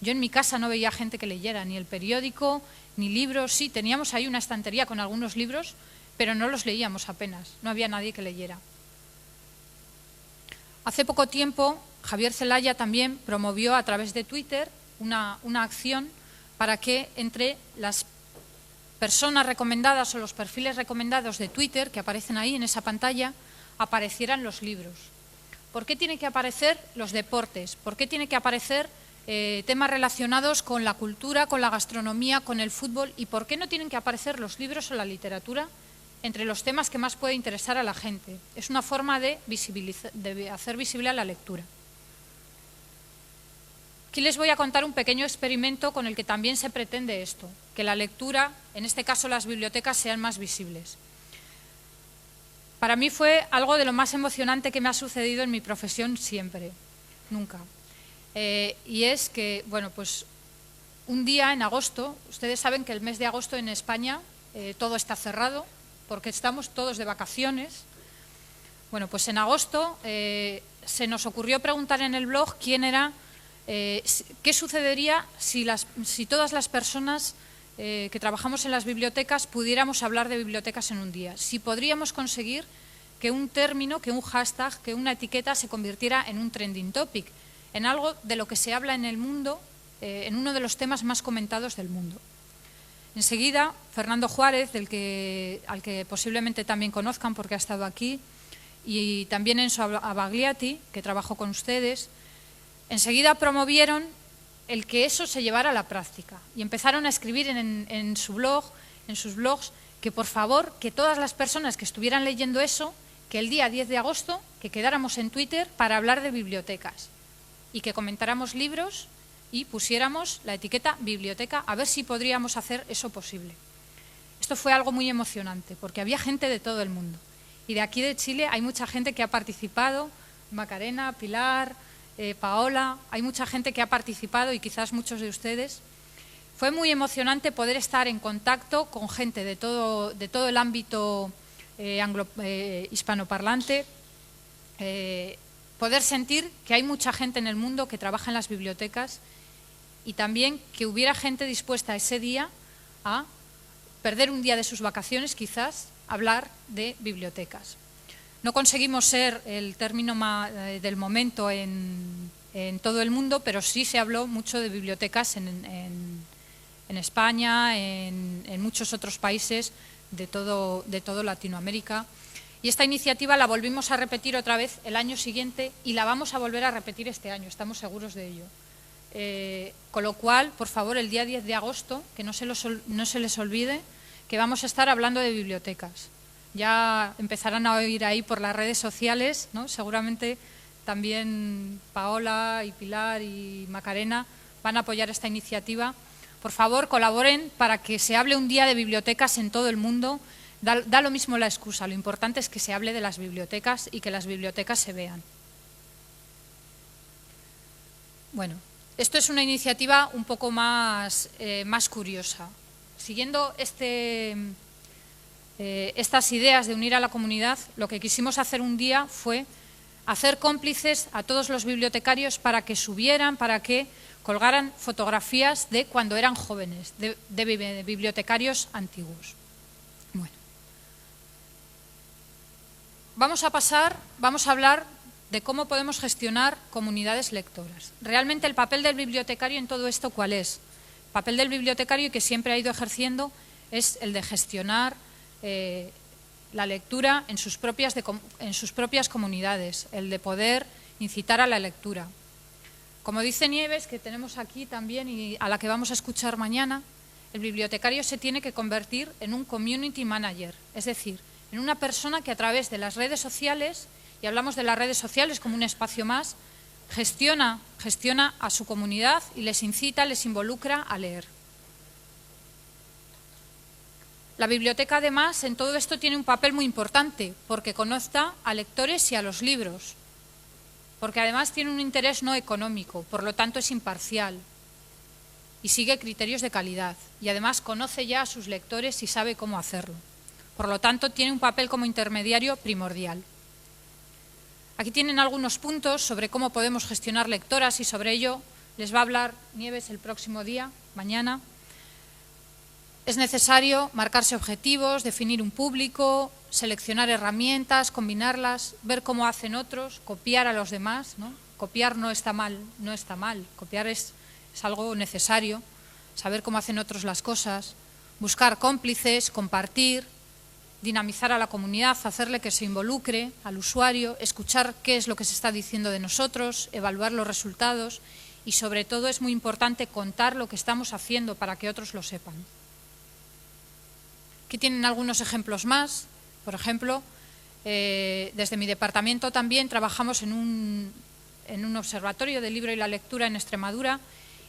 Yo en mi casa no veía gente que leyera, ni el periódico, ni libros. Sí, teníamos ahí una estantería con algunos libros, pero no los leíamos apenas, no había nadie que leyera. Hace poco tiempo, Javier Zelaya también promovió a través de Twitter una acción para que entre las personas recomendadas o los perfiles recomendados de Twitter, que aparecen ahí en esa pantalla, aparecieran los libros. ¿Por qué tienen que aparecer los deportes? ¿Por qué tienen que aparecer temas relacionados con la cultura, con la gastronomía, con el fútbol? ¿Y por qué no tienen que aparecer los libros o la literatura entre los temas que más puede interesar a la gente? Es una forma de hacer visible a la lectura. Aquí les voy a contar un pequeño experimento con el que también se pretende esto, que la lectura, en este caso las bibliotecas, sean más visibles. Para mí fue algo de lo más emocionante que me ha sucedido en mi profesión siempre, nunca. Y es que, bueno, pues un día en agosto, ustedes saben que el mes de agosto en España todo está cerrado porque estamos todos de vacaciones. Bueno, pues en agosto se nos ocurrió preguntar en el blog qué sucedería si todas las personas que trabajamos en las bibliotecas pudiéramos hablar de bibliotecas en un día. Si podríamos conseguir que un término, que un hashtag, que una etiqueta se convirtiera en un trending topic, en algo de lo que se habla en el mundo, en uno de los temas más comentados del mundo. Enseguida, Fernando Juárez, al que posiblemente también conozcan porque ha estado aquí, y también Enzo Abagliati, que trabajó con ustedes, enseguida promovieron el que eso se llevara a la práctica y empezaron a escribir en sus blogs, que por favor, que todas las personas que estuvieran leyendo eso, que el día 10 de agosto, que quedáramos en Twitter para hablar de bibliotecas y que comentáramos libros y pusiéramos la etiqueta biblioteca, a ver si podríamos hacer eso posible. Esto fue algo muy emocionante, porque había gente de todo el mundo. Y de aquí de Chile hay mucha gente que ha participado, Macarena, Pilar, Paola, hay mucha gente que ha participado y quizás muchos de ustedes. Fue muy emocionante poder estar en contacto con gente de todo el ámbito hispanoparlante, poder sentir que hay mucha gente en el mundo que trabaja en las bibliotecas y también que hubiera gente dispuesta ese día a perder un día de sus vacaciones, quizás, a hablar de bibliotecas. No conseguimos ser el término del momento en todo el mundo, pero sí se habló mucho de bibliotecas en España, en muchos otros países de todo Latinoamérica. Y esta iniciativa la volvimos a repetir otra vez el año siguiente y la vamos a volver a repetir este año, estamos seguros de ello. Con lo cual, por favor, el día 10 de agosto, que no se les olvide, que vamos a estar hablando de bibliotecas. Ya empezarán a oír ahí por las redes sociales, ¿no? Seguramente también Paola y Pilar y Macarena van a apoyar esta iniciativa. Por favor, colaboren para que se hable un día de bibliotecas en todo el mundo. Da lo mismo la excusa, lo importante es que se hable de las bibliotecas y que las bibliotecas se vean. Bueno, esto es una iniciativa un poco más curiosa. Siguiendo estas ideas de unir a la comunidad, lo que quisimos hacer un día fue hacer cómplices a todos los bibliotecarios para que subieran, para que colgaran fotografías de cuando eran jóvenes, de bibliotecarios antiguos. Bueno, vamos a hablar de cómo podemos gestionar comunidades lectoras. Realmente el papel del bibliotecario en todo esto, ¿cuál es? El papel del bibliotecario, que siempre ha ido ejerciendo, es el de gestionar la lectura en sus propias comunidades, el de poder incitar a la lectura. Como dice Nieves, que tenemos aquí también y a la que vamos a escuchar mañana, el bibliotecario se tiene que convertir en un community manager, es decir, en una persona que a través de las redes sociales, y hablamos de las redes sociales como un espacio más, gestiona a su comunidad y les incita, les involucra a leer. La biblioteca, además, en todo esto tiene un papel muy importante, porque conecta a lectores y a los libros, porque además tiene un interés no económico, por lo tanto es imparcial y sigue criterios de calidad, y además conoce ya a sus lectores y sabe cómo hacerlo. Por lo tanto, tiene un papel como intermediario primordial. Aquí tienen algunos puntos sobre cómo podemos gestionar lectoras y sobre ello les va a hablar Nieves el próximo día, mañana. Es necesario marcarse objetivos, definir un público, seleccionar herramientas, combinarlas, ver cómo hacen otros, copiar a los demás, ¿no? Copiar no está mal, copiar es algo necesario, saber cómo hacen otros las cosas, buscar cómplices, compartir, dinamizar a la comunidad, hacerle que se involucre al usuario, escuchar qué es lo que se está diciendo de nosotros, evaluar los resultados y sobre todo es muy importante contar lo que estamos haciendo para que otros lo sepan. Aquí tienen algunos ejemplos más. Por ejemplo, desde mi departamento también trabajamos en un observatorio del libro y la lectura en Extremadura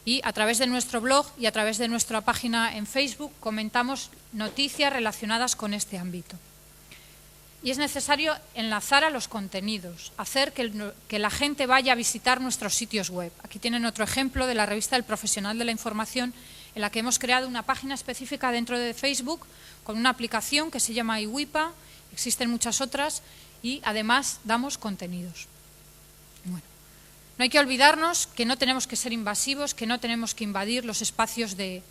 y a través de nuestro blog y a través de nuestra página en Facebook comentamos noticias relacionadas con este ámbito. Y es necesario enlazar a los contenidos, hacer que la gente vaya a visitar nuestros sitios web. Aquí tienen otro ejemplo de la revista El Profesional de la Información, en la que hemos creado una página específica dentro de Facebook con una aplicación que se llama iWipa, existen muchas otras, y además damos contenidos. Bueno, no hay que olvidarnos que no tenemos que ser invasivos, que no tenemos que invadir los espacios de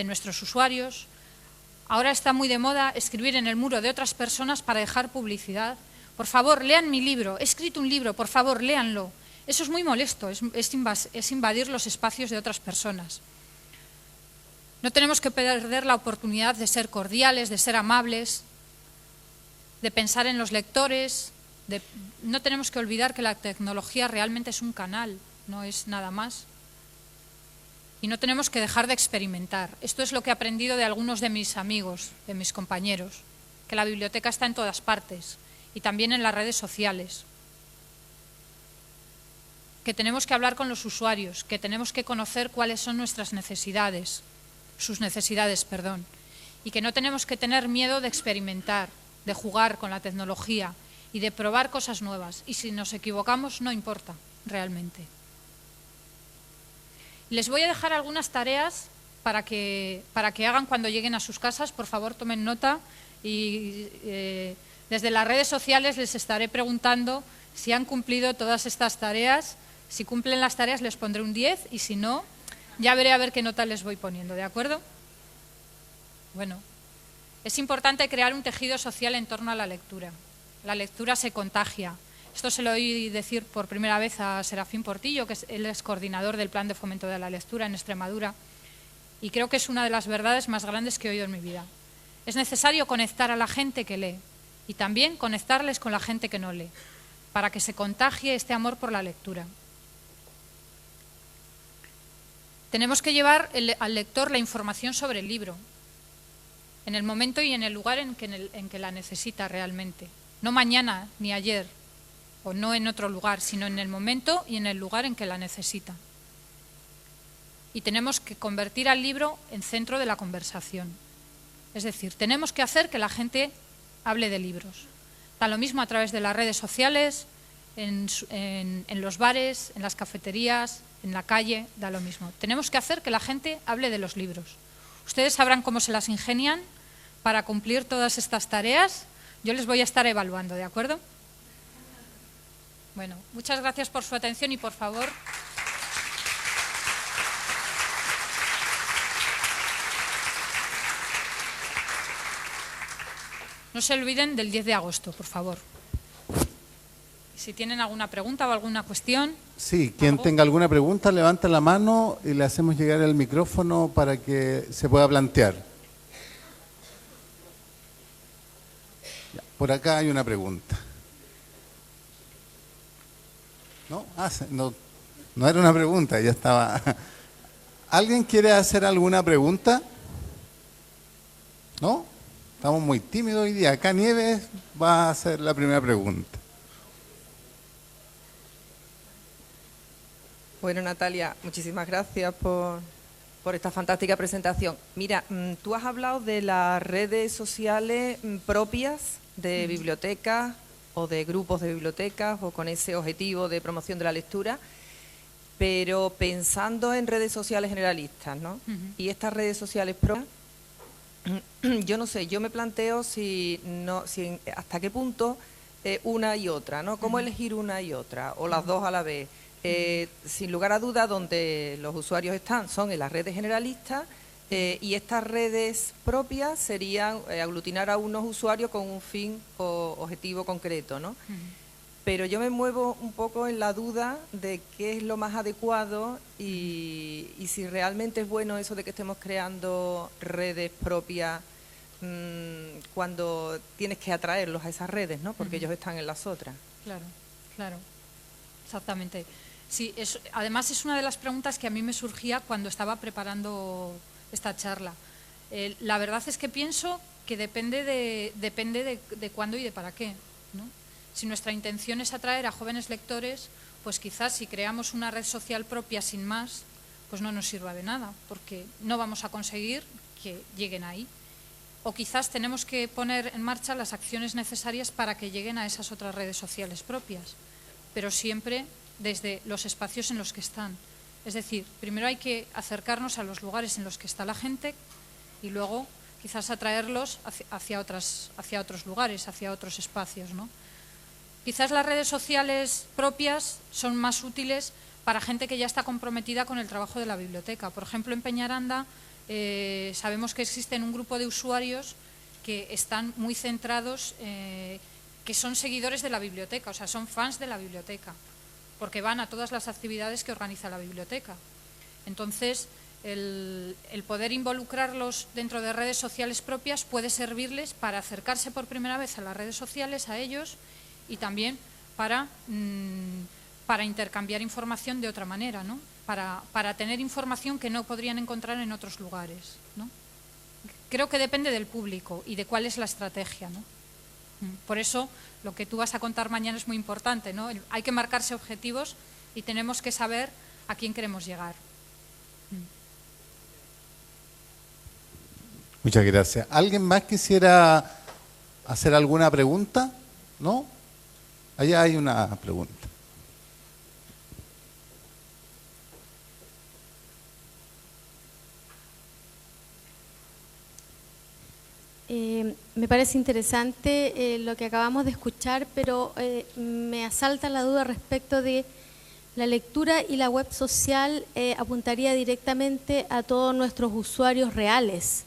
nuestros usuarios. Ahora está muy de moda escribir en el muro de otras personas para dejar publicidad. Por favor, lean mi libro, he escrito un libro, por favor, léanlo. Eso es muy molesto, es invadir los espacios de otras personas. No tenemos que perder la oportunidad de ser cordiales, de ser amables, de pensar en los lectores. No tenemos que olvidar que la tecnología realmente es un canal, no es nada más. Y no tenemos que dejar de experimentar. Esto es lo que he aprendido de algunos de mis amigos, de mis compañeros, que la biblioteca está en todas partes y también en las redes sociales. Que tenemos que hablar con los usuarios, que tenemos que conocer cuáles son nuestras necesidades, y que no tenemos que tener miedo de experimentar, de jugar con la tecnología y de probar cosas nuevas. Y si nos equivocamos, no importa, realmente. Les voy a dejar algunas tareas para que hagan cuando lleguen a sus casas. Por favor, tomen nota y desde las redes sociales les estaré preguntando si han cumplido todas estas tareas. Si cumplen las tareas les pondré un 10 y si no, ya veré a ver qué nota les voy poniendo, ¿de acuerdo? Bueno, es importante crear un tejido social en torno a la lectura. La lectura se contagia. Esto se lo oí decir por primera vez a Serafín Portillo, que él es coordinador del Plan de Fomento de la Lectura en Extremadura, y creo que es una de las verdades más grandes que he oído en mi vida. Es necesario conectar a la gente que lee y también conectarles con la gente que no lee, para que se contagie este amor por la lectura. Tenemos que llevar al lector la información sobre el libro, en el momento y en el lugar en que la necesita realmente. No mañana ni ayer, o no en otro lugar, sino en el momento y en el lugar en que la necesita. Y tenemos que convertir al libro en centro de la conversación. Es decir, tenemos que hacer que la gente hable de libros. Da lo mismo a través de las redes sociales, en los bares, en las cafeterías, en la calle, da lo mismo. Tenemos que hacer que la gente hable de los libros. Ustedes sabrán cómo se las ingenian para cumplir todas estas tareas. Yo les voy a estar evaluando, ¿de acuerdo? Bueno, muchas gracias por su atención y por favor... No se olviden del 10 de agosto, por favor. Si tienen alguna pregunta o alguna cuestión... Sí, quien tenga alguna pregunta, levanta la mano y le hacemos llegar el micrófono para que se pueda plantear. Ya, por acá hay una pregunta. ¿No? No era una pregunta, ya estaba... ¿Alguien quiere hacer alguna pregunta? ¿No? Estamos muy tímidos hoy día. Acá Nieves va a hacer la primera pregunta. Bueno, Natalia, muchísimas gracias por esta fantástica presentación. Mira, tú has hablado de las redes sociales propias de bibliotecas o de grupos de bibliotecas o con ese objetivo de promoción de la lectura, pero pensando en redes sociales generalistas, ¿no? Y estas redes sociales propias, yo no sé, yo me planteo hasta qué punto una y otra, ¿no? ¿Cómo elegir una y otra o las dos a la vez? Sin lugar a dudas, donde los usuarios están son en las redes generalistas y estas redes propias serían aglutinar a unos usuarios con un fin o objetivo concreto, ¿no? Pero yo me muevo un poco en la duda de qué es lo más adecuado y si realmente es bueno eso de que estemos creando redes propias cuando tienes que atraerlos a esas redes, ¿no? Porque ellos están en las otras. Claro, claro, exactamente. Sí, además es una de las preguntas que a mí me surgía cuando estaba preparando esta charla. La verdad es que pienso que depende de cuándo y de para qué, ¿no? Si nuestra intención es atraer a jóvenes lectores, pues quizás si creamos una red social propia sin más, pues no nos sirva de nada, porque no vamos a conseguir que lleguen ahí. O quizás tenemos que poner en marcha las acciones necesarias para que lleguen a esas otras redes sociales propias, pero siempre desde los espacios en los que están. Es decir, primero hay que acercarnos a los lugares en los que está la gente y luego quizás atraerlos hacia otros lugares, hacia otros espacios, ¿no? Quizás las redes sociales propias son más útiles para gente que ya está comprometida con el trabajo de la biblioteca. Por ejemplo, en Peñaranda sabemos que existen un grupo de usuarios que están muy centrados, que son seguidores de la biblioteca, o sea, son fans de la biblioteca, porque van a todas las actividades que organiza la biblioteca. Entonces, el poder involucrarlos dentro de redes sociales propias puede servirles para acercarse por primera vez a las redes sociales, a ellos, y también para intercambiar información de otra manera, ¿no? Para tener información que no podrían encontrar en otros lugares, ¿no? Creo que depende del público y de cuál es la estrategia, ¿no? Por eso, lo que tú vas a contar mañana es muy importante, ¿no? Hay que marcarse objetivos y tenemos que saber a quién queremos llegar. Muchas gracias. ¿Alguien más quisiera hacer alguna pregunta? ¿No? Allá hay una pregunta. Me parece interesante lo que acabamos de escuchar, pero me asalta la duda respecto de la lectura, y la web social apuntaría directamente a todos nuestros usuarios reales.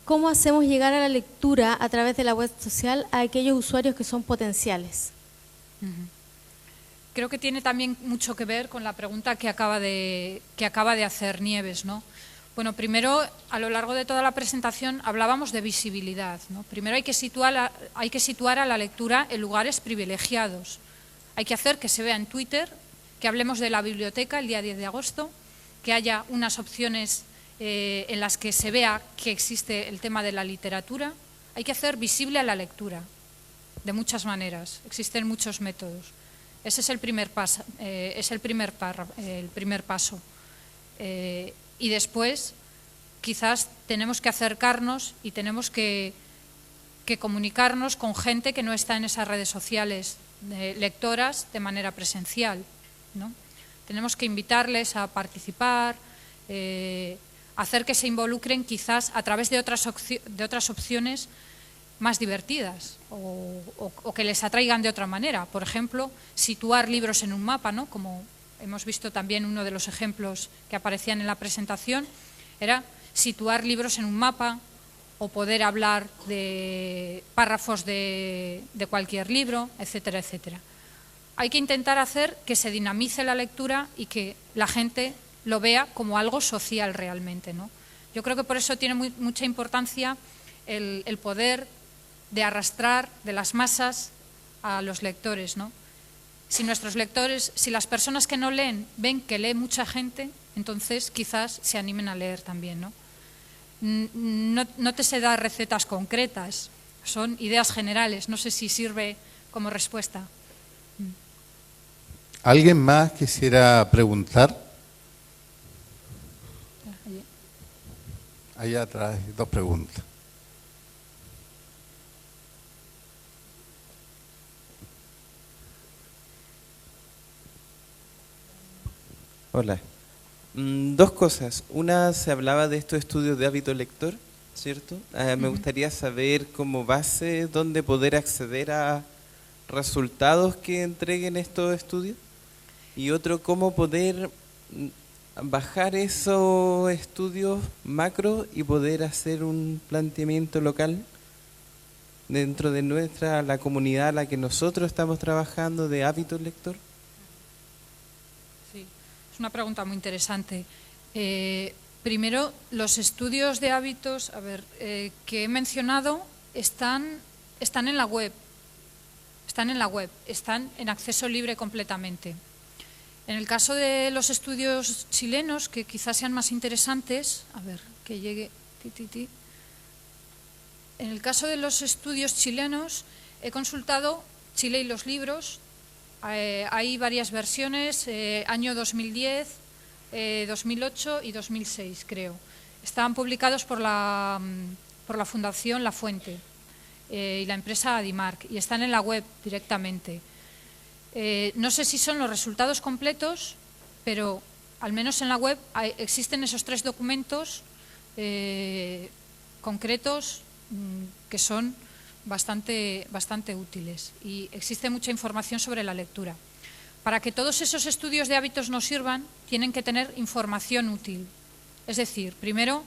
¿Cómo hacemos llegar a la lectura a través de la web social a aquellos usuarios que son potenciales? Creo que tiene también mucho que ver con la pregunta que acaba de hacer Nieves, ¿no? Bueno, primero, a lo largo de toda la presentación hablábamos de visibilidad, ¿no? Primero hay que situar a la lectura en lugares privilegiados. Hay que hacer que se vea en Twitter, que hablemos de la biblioteca el día 10 de agosto, que haya unas opciones en las que se vea que existe el tema de la literatura. Hay que hacer visible a la lectura, de muchas maneras, existen muchos métodos. Ese es el primer paso. Y después, quizás tenemos que acercarnos y tenemos que comunicarnos con gente que no está en esas redes sociales, lectoras, de manera presencial, ¿no? Tenemos que invitarles a participar, hacer que se involucren quizás a través de otras opciones más divertidas o que les atraigan de otra manera. Por ejemplo, situar libros en un mapa, ¿no? Como hemos visto también uno de los ejemplos que aparecían en la presentación, era situar libros en un mapa o poder hablar de párrafos de cualquier libro, etcétera, etcétera. Hay que intentar hacer que se dinamice la lectura y que la gente lo vea como algo social realmente, ¿no? Yo creo que por eso tiene mucha importancia el poder de arrastrar de las masas a los lectores, ¿no? Si nuestros lectores, si las personas que no leen ven que lee mucha gente, entonces quizás se animen a leer también, ¿no? No te sé dar recetas concretas, son ideas generales, no sé si sirve como respuesta. ¿Alguien más quisiera preguntar? Allá atrás hay dos preguntas. Hola. Dos cosas. Una, se hablaba de estos estudios de hábito lector, ¿cierto? Me gustaría saber como base dónde poder acceder a resultados que entreguen estos estudios. Y otro, cómo poder bajar esos estudios macro y poder hacer un planteamiento local dentro de la comunidad a la que nosotros estamos trabajando de hábito lector. Sí, es una pregunta muy interesante. Primero, los estudios de hábitos, que he mencionado están en la web. Están en acceso libre completamente. En el caso de los estudios chilenos, que quizás sean más interesantes, que llegue. En el caso de los estudios chilenos, he consultado Chile y los libros. Hay varias versiones, año 2010, 2008 y 2006, creo. Estaban publicados por la Fundación La Fuente y la empresa Adimark, y están en la web directamente. No sé si son los resultados completos, pero al menos en la web existen esos 3 documentos concretos que son bastante útiles, y existe mucha información sobre la lectura. Para que todos esos estudios de hábitos nos sirvan, tienen que tener información útil. Es decir, primero,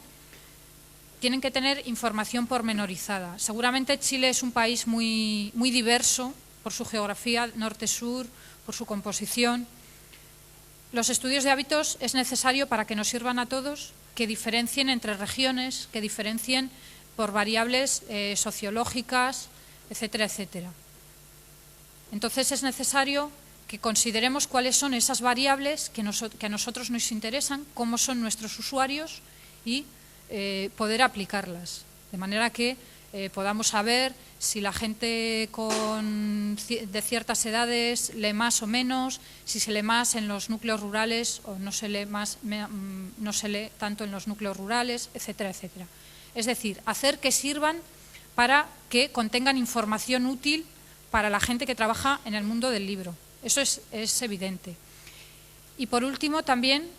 tienen que tener información pormenorizada. Seguramente Chile es un país muy diverso por su geografía, norte-sur, por su composición. Los estudios de hábitos es necesario para que nos sirvan a todos, que diferencien entre regiones, que diferencien por variables sociológicas, etcétera, etcétera. Entonces es necesario que consideremos cuáles son esas variables que a nosotros nos interesan, cómo son nuestros usuarios y poder aplicarlas, de manera que podamos saber si la gente de ciertas edades lee más o menos, si se lee más en los núcleos rurales o no se lee tanto en los núcleos rurales, etcétera, etcétera. Es decir, hacer que sirvan para que contengan información útil para la gente que trabaja en el mundo del libro. Eso es evidente. Y por último, también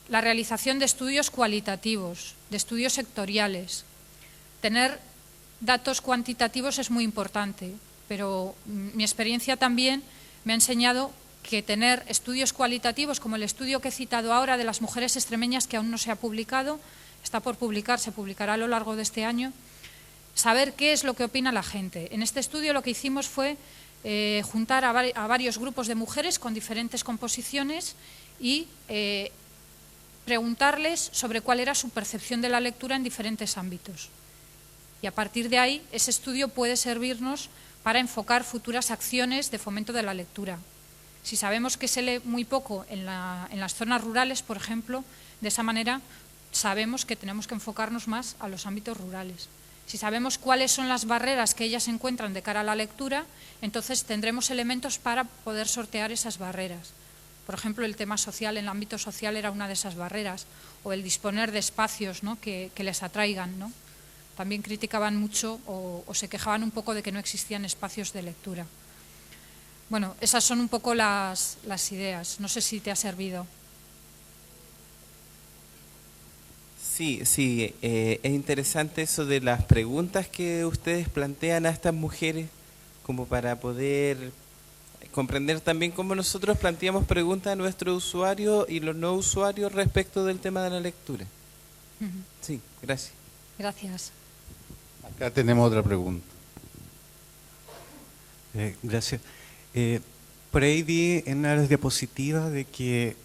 la realización de estudios cualitativos, de estudios sectoriales. Tener datos cuantitativos es muy importante, pero mi experiencia también me ha enseñado que tener estudios cualitativos, como el estudio que he citado ahora de las mujeres extremeñas, que aún no se ha publicado, está por publicar, se publicará a lo largo de este año, saber qué es lo que opina la gente. En este estudio lo que hicimos fue juntar a varios grupos de mujeres con diferentes composiciones y preguntarles sobre cuál era su percepción de la lectura en diferentes ámbitos. Y a partir de ahí, ese estudio puede servirnos para enfocar futuras acciones de fomento de la lectura. Si sabemos que se lee muy poco en las zonas rurales, por ejemplo, de esa manera sabemos que tenemos que enfocarnos más a los ámbitos rurales. Si sabemos cuáles son las barreras que ellas encuentran de cara a la lectura, entonces tendremos elementos para poder sortear esas barreras. Por ejemplo, el tema social, en el ámbito social era una de esas barreras, o el disponer de espacios, ¿no?, que les atraigan, ¿no? También criticaban mucho o se quejaban un poco de que no existían espacios de lectura. Bueno, esas son un poco las ideas. No sé si te ha servido. Sí, es interesante eso de las preguntas que ustedes plantean a estas mujeres, como para poder comprender también cómo nosotros planteamos preguntas a nuestros usuarios y los no usuarios respecto del tema de la lectura. Sí, gracias. Gracias. Acá tenemos otra pregunta. Gracias. Por ahí vi en las diapositivas de que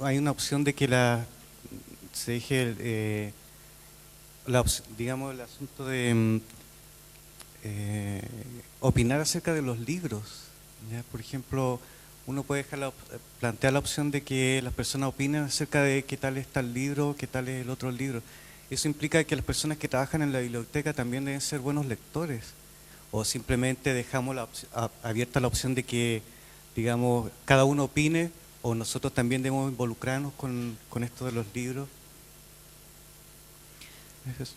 hay una opción de que se deje digamos, el asunto de opinar acerca de los libros, ¿ya? Por ejemplo, uno puede plantear la opción de que las personas opinen acerca de qué tal está el libro, qué tal es el otro libro. Eso implica que las personas que trabajan en la biblioteca también deben ser buenos lectores, o simplemente dejamos abierta la opción de que, digamos, cada uno opine, o nosotros también debemos involucrarnos con esto de los libros. ¿Es eso?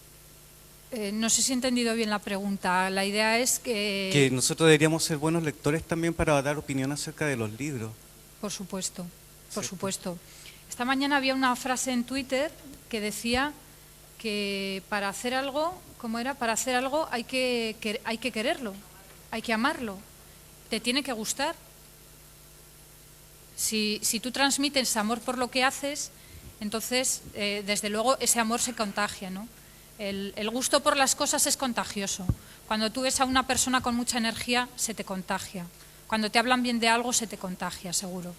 No sé si he entendido bien la pregunta. La idea es que nosotros deberíamos ser buenos lectores también para dar opinión acerca de los libros. Por supuesto, por Sí. supuesto. Esta mañana había una frase en Twitter que decía que para hacer algo, ¿cómo era? Para hacer algo hay que quererlo, hay que amarlo, te tiene que gustar. Si tú transmites amor por lo que haces, entonces, desde luego, ese amor se contagia, ¿no? El gusto por las cosas es contagioso. Cuando tú ves a una persona con mucha energía, se te contagia. Cuando te hablan bien de algo, se te contagia, seguro.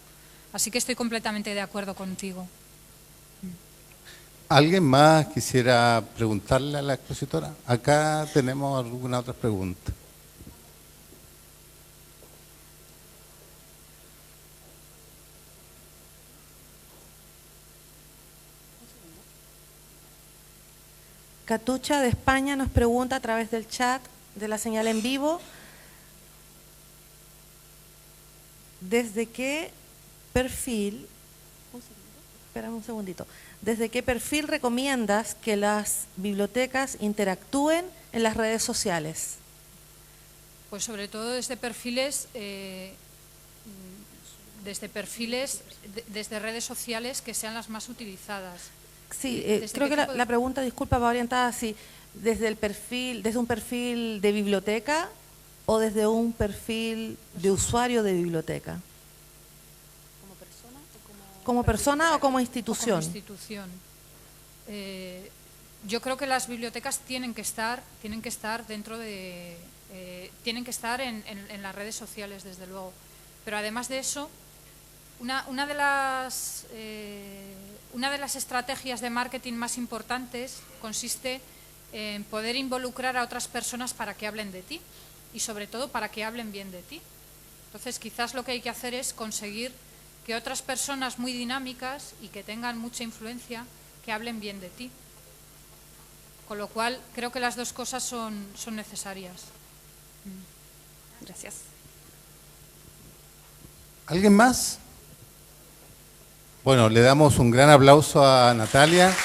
Así que estoy completamente de acuerdo contigo. ¿Alguien más quisiera preguntarle a la expositora? Acá tenemos alguna otra pregunta. Catucha de España nos pregunta a través del chat de la señal en vivo, ¿desde qué perfil, espérame un segundito, desde qué perfil recomiendas que las bibliotecas interactúen en las redes sociales? Pues sobre todo desde perfiles, desde redes sociales que sean las más utilizadas. Sí, ¿Desde creo qué que tipo de- la pregunta, disculpa, va orientada así, desde el perfil, desde un perfil de biblioteca o desde un perfil de usuario de biblioteca. ¿Como persona o como institución? Como institución. Yo creo que las bibliotecas tienen que estar dentro de, tienen que estar en las redes sociales, desde luego. Pero además de eso, una de las estrategias de marketing más importantes consiste en poder involucrar a otras personas para que hablen de ti y sobre todo para que hablen bien de ti. Entonces, quizás lo que hay que hacer es conseguir que otras personas muy dinámicas y que tengan mucha influencia, que hablen bien de ti. Con lo cual, creo que las dos cosas son necesarias. Gracias. ¿Alguien más? Bueno, le damos un gran aplauso a Natalia.